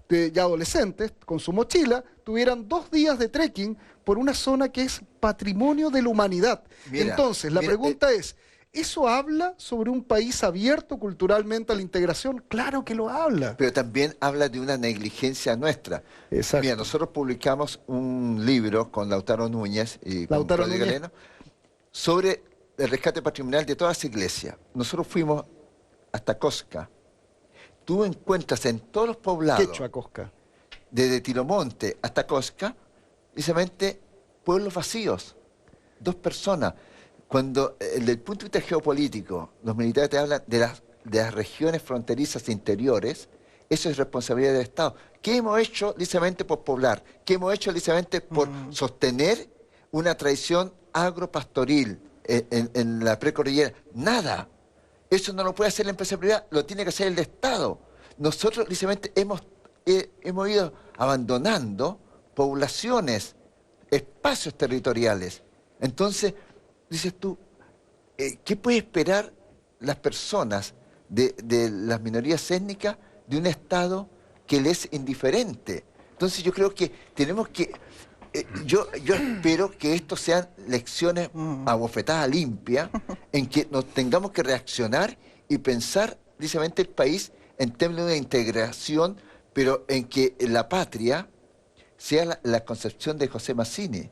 ya adolescentes, con su mochila, tuvieran 2 días de trekking por una zona que es patrimonio de la humanidad. Mira, Entonces, la mira, pregunta es, ¿eso habla sobre un país abierto culturalmente a la integración? Claro que lo habla. pero también habla de una negligencia nuestra. Exacto. Mira, nosotros publicamos un libro con Lautaro Núñez y con Lautaro Claudio Núñez. Galeno sobre el rescate patrimonial de todas las iglesias. Nosotros fuimos hasta Cosca. Tú encuentras en todos los poblados, Quechua, Cosca. desde Tilomonte hasta Cosca, precisamente pueblos vacíos, 2 personas. Cuando, desde el punto de vista geopolítico, los militares te hablan de las regiones fronterizas interiores, eso es responsabilidad del Estado. ¿Qué hemos hecho precisamente por poblar? ¿Qué hemos hecho precisamente por sostener una tradición agropastoril en la precordillera? Nada. Eso no lo puede hacer la empresa privada, lo tiene que hacer el Estado. Nosotros precisamente hemos ido abandonando poblaciones, espacios territoriales. Entonces, dices tú, ¿qué puede esperar las personas de las minorías étnicas de un Estado que les es indiferente? Entonces yo creo que tenemos que... yo espero que esto sean lecciones a bofetada limpia, en que nos tengamos que reaccionar y pensar precisamente el país en términos de integración, pero en que la patria sea la concepción de José Mazzini.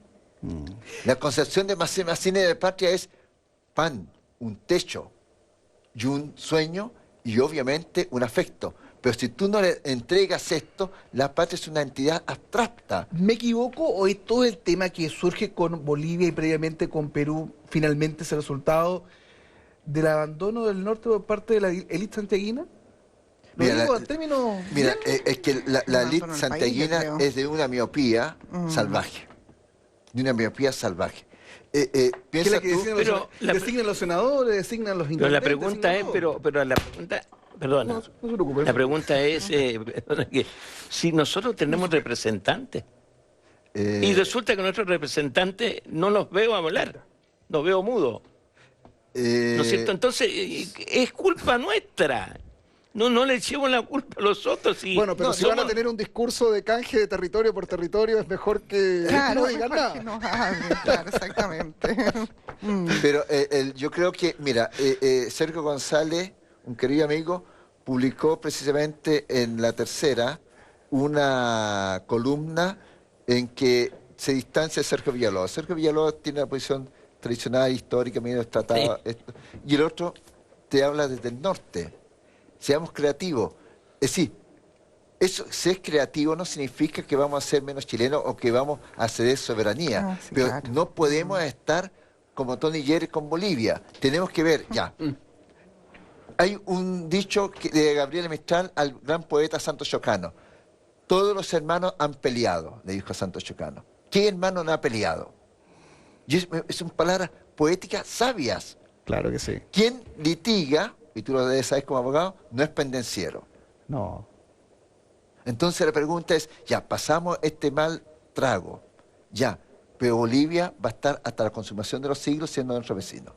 La concepción de José Mazzini de patria es pan, un techo y un sueño y obviamente un afecto. Pero si tú no le entregas esto, la patria es una entidad abstracta. ¿Me equivoco o es todo el tema que surge con Bolivia y previamente con Perú finalmente es el resultado del abandono del norte por parte de la élite santiaguina? Lo Mira, digo en términos... Mira, bien. es que la élite santiaguina es de una miopía salvaje. De una miopía salvaje. ¿Qué es Piensa la que tú, designan los senadores, designan los Pero intendentes? la pregunta es, designan todo? pero la pregunta, perdona, No se preocupe. la pregunta es, perdona, que si nosotros tenemos representantes y resulta que nuestros representantes no los veo hablar, los veo mudos, ¿no es cierto? Entonces es culpa nuestra. No le echemos la culpa a los otros. Y Bueno, pero no, si van a somos- tener un discurso de canje de territorio por territorio, es mejor que Claro, no digan mejor que nada. no hablen, claro, exactamente. Pero yo creo que, mira, Sergio González, un querido amigo, publicó precisamente en La Tercera una columna en que se distancia de Sergio Villalobos. Sergio Villalobos tiene una posición tradicional, histórica, medio tratada, y el otro te habla desde el norte. Seamos creativos. Es decir, eso, ser creativo no significa que vamos a ser menos chilenos o que vamos a ceder soberanía. Ah, sí, pero claro. no podemos estar como Tony Jerry con Bolivia. Tenemos que ver, ya. Hay un dicho de Gabriel Mistral al gran poeta Santos Chocano. Todos los hermanos han peleado, le dijo a Santos Chocano. ¿Qué hermano no ha peleado? Y son palabras poéticas sabias. Claro que sí. Quien litiga, y tú lo debes saber como abogado, no es pendenciero. No. Entonces la pregunta es, ya, pasamos este mal trago, ya, pero Bolivia va a estar hasta la consumación de los siglos siendo nuestro vecino.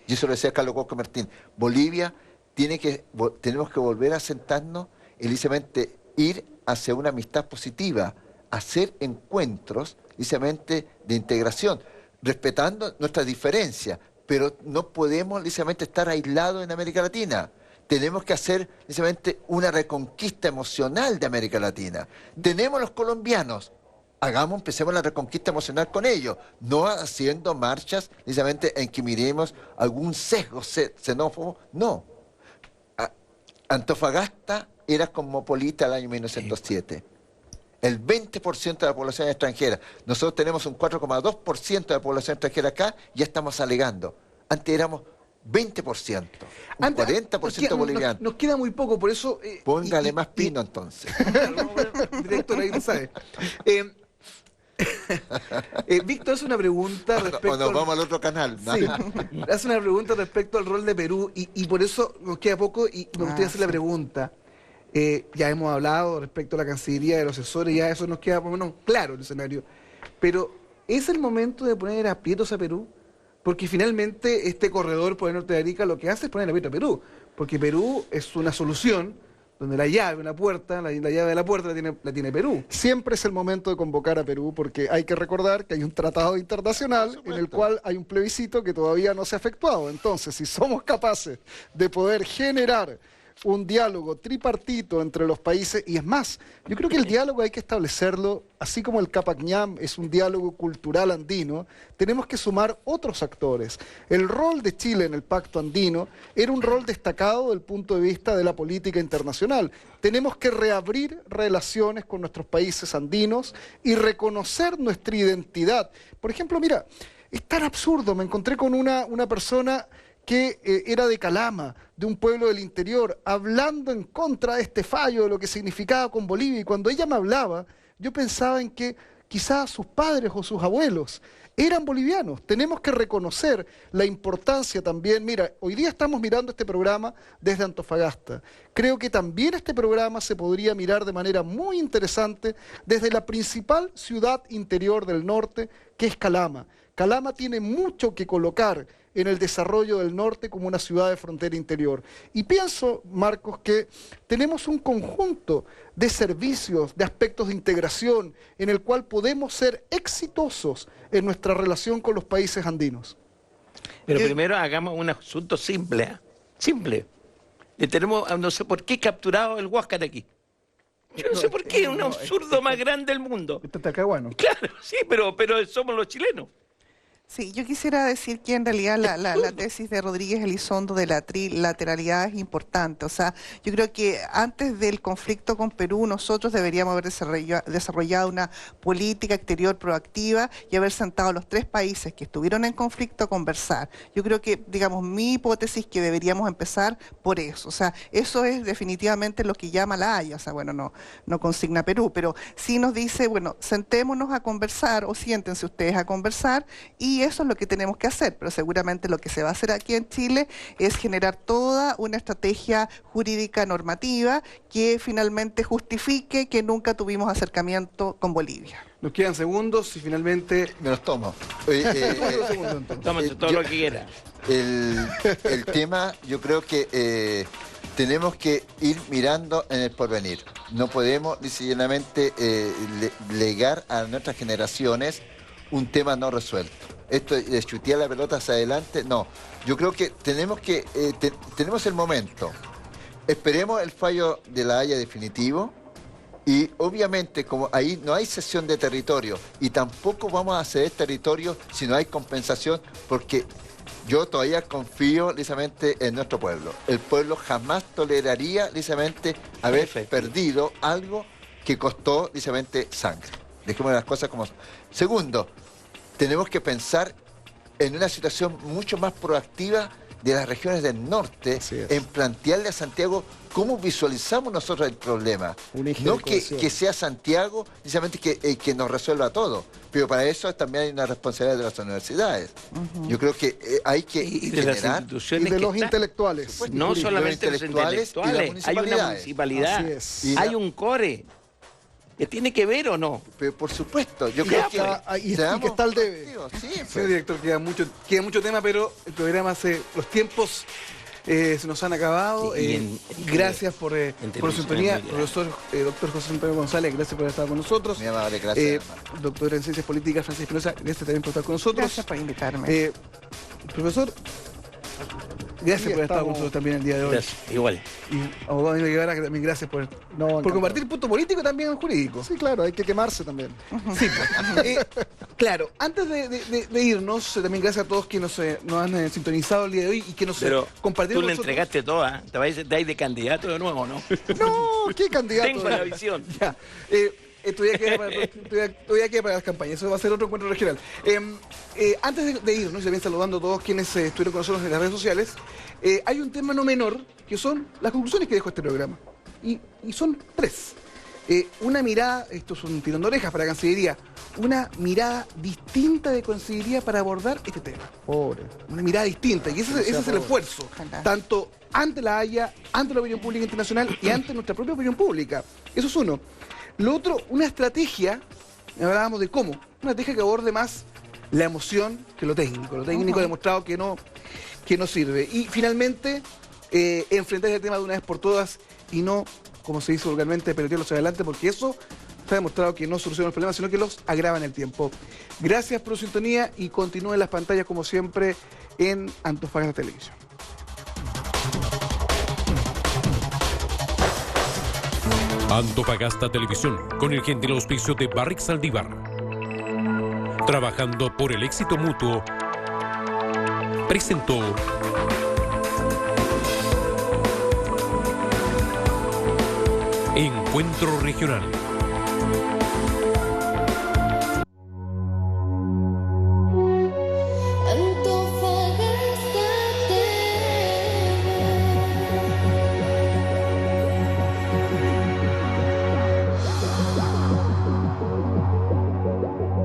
Y eso lo decía Carlos Coco Martín. Bolivia tenemos que volver a sentarnos y precisamente ir hacia una amistad positiva, hacer encuentros precisamente de integración, respetando nuestras diferencias, pero no podemos precisamente estar aislados en América Latina. Tenemos que hacer precisamente una reconquista emocional de América Latina. Tenemos los colombianos, empecemos la reconquista emocional con ellos, no haciendo marchas precisamente en que miremos algún sesgo xenófobo, no. Antofagasta era cosmopolita el año 1907. El 20% de la población extranjera. Nosotros tenemos un 4,2% de la población extranjera acá, ya estamos alegando. Antes éramos 20%, un 40% boliviano. Nos queda muy poco, por eso... Póngale más pino entonces. Director, ahí lo sabe. Víctor hace una pregunta respecto... O nos vamos al otro canal. ¿no? Sí, hace una pregunta respecto al rol de Perú y por eso nos queda poco y me gustaría hacer la pregunta. Ya hemos hablado respecto a la Cancillería de los asesores, ya eso nos queda por lo menos claro el escenario. Pero, ¿es el momento de poner aprietos a Perú? Porque finalmente este corredor por el norte de Arica lo que hace es poner aprietos a Perú. Porque Perú es una solución donde la llave, una puerta, la llave de la puerta la tiene Perú. Siempre es el momento de convocar a Perú porque hay que recordar que hay un tratado internacional en el cual hay un plebiscito que todavía no se ha efectuado. Entonces, si somos capaces de poder generar un diálogo tripartito entre los países, y es más, yo creo que el diálogo hay que establecerlo, así como el Capac-Ñam es un diálogo cultural andino, tenemos que sumar otros actores. El rol de Chile en el Pacto Andino era un rol destacado desde el punto de vista de la política internacional. Tenemos que reabrir relaciones con nuestros países andinos y reconocer nuestra identidad. Por ejemplo, mira, es tan absurdo, me encontré con una persona que era de Calama, de un pueblo del interior, hablando en contra de este fallo, de lo que significaba con Bolivia. Y cuando ella me hablaba, yo pensaba en que quizás sus padres o sus abuelos eran bolivianos. Tenemos que reconocer la importancia también. Mira, hoy día estamos mirando este programa desde Antofagasta. Creo que también este programa se podría mirar de manera muy interesante desde la principal ciudad interior del norte, que es Calama. Calama tiene mucho que colocar en el desarrollo del norte como una ciudad de frontera interior. Y pienso, Marcos, que tenemos un conjunto de servicios, de aspectos de integración, en el cual podemos ser exitosos en nuestra relación con los países andinos. Pero primero hagamos un asunto simple, ¿eh? Simple. Le tenemos, no sé por qué, capturado el Huáscar aquí. Yo no sé por qué, es un absurdo más grande del mundo. Esto está acá, bueno. Claro, sí, pero somos los chilenos. Sí, yo quisiera decir que en realidad la tesis de Rodríguez Elizondo de la trilateralidad es importante. O sea, yo creo que antes del conflicto con Perú nosotros deberíamos haber desarrollado una política exterior proactiva y haber sentado a los tres países que estuvieron en conflicto a conversar. Yo creo que, digamos, mi hipótesis que deberíamos empezar por eso. O sea, eso es definitivamente lo que llama la Haya. O sea, bueno, no consigna Perú, pero sí nos dice, bueno, sentémonos a conversar o siéntense ustedes a conversar y eso es lo que tenemos que hacer, pero seguramente lo que se va a hacer aquí en Chile es generar toda una estrategia jurídica normativa que finalmente justifique que nunca tuvimos acercamiento con Bolivia. Nos quedan segundos y finalmente... Me los tomo. Tómate todo lo que quiera. El tema, yo creo que tenemos que ir mirando en el porvenir. No podemos, sencillamente, legar a nuestras generaciones un tema no resuelto. Esto de chutear la pelota hacia adelante, no. Yo creo que tenemos el momento. Esperemos el fallo de la Haya definitivo y obviamente como ahí no hay cesión de territorio y tampoco vamos a ceder territorio si no hay compensación, porque yo todavía confío lisamente en nuestro pueblo. El pueblo jamás toleraría lisamente haber perdido algo que costó lisamente sangre. Dejemos las cosas como son. Segundo, tenemos que pensar en una situación mucho más proactiva de las regiones del norte, en plantearle a Santiago cómo visualizamos nosotros el problema. No que sea Santiago precisamente que nos resuelva todo, pero para eso también hay una responsabilidad de las universidades. Yo creo que hay que generar... Y de los intelectuales. No solamente los intelectuales, hay una municipalidad, hay un core. ¿Que tiene que ver o no? Pero por supuesto, yo creo que... Y que está al debe. Sí, director, queda mucho tema, pero el programa los tiempos se nos han acabado. Gracias por su sintonía. Profesor doctor José Antonio González, gracias por haber estado con nosotros. Muy amable, gracias. Doctor en Ciencias Políticas, Francis Espinosa, gracias también por estar con nosotros. Gracias por invitarme. Profesor, gracias por estar con nosotros también el día de hoy. Gracias, igual. Y abogado Aníbal Guevara, también gracias por compartir punto político y también jurídico. Sí, claro, hay que quemarse también. Sí, claro, antes de irnos, también gracias a todos quienes nos han sintonizado el día de hoy y que nos compartieron. Tú le entregaste toda, te vas a ir de candidato de nuevo, ¿no? No, ¿qué candidato? Tengo la visión. Ya. Esto ya queda para las campañas, eso va a ser otro encuentro regional. Antes de irnos, y también saludando a todos quienes estuvieron con nosotros en las redes sociales, hay un tema no menor, que son las conclusiones que dejó este programa. Y son tres. Una mirada, esto es un tirón de orejas para la Cancillería, una mirada distinta de Consellería para abordar este tema. Una mirada distinta, y ese es el esfuerzo, tanto ante la Haya, ante la opinión pública internacional y ante nuestra propia opinión pública. Eso es uno. Lo otro, una estrategia, hablábamos de cómo, una estrategia que aborde más la emoción que lo técnico. Lo técnico ha demostrado que no sirve. Y finalmente, enfrentar el tema de una vez por todas y no, como se dice vulgarmente, pelotearlos hacia adelante, porque eso está demostrado que no soluciona los problemas, sino que los agrava en el tiempo. Gracias por su sintonía y continúen las pantallas, como siempre, en Antofagasta Televisión. Antofagasta Televisión, con el gentil auspicio de Barrix Saldívar. Trabajando por el éxito mutuo, presentó Encuentro Regional.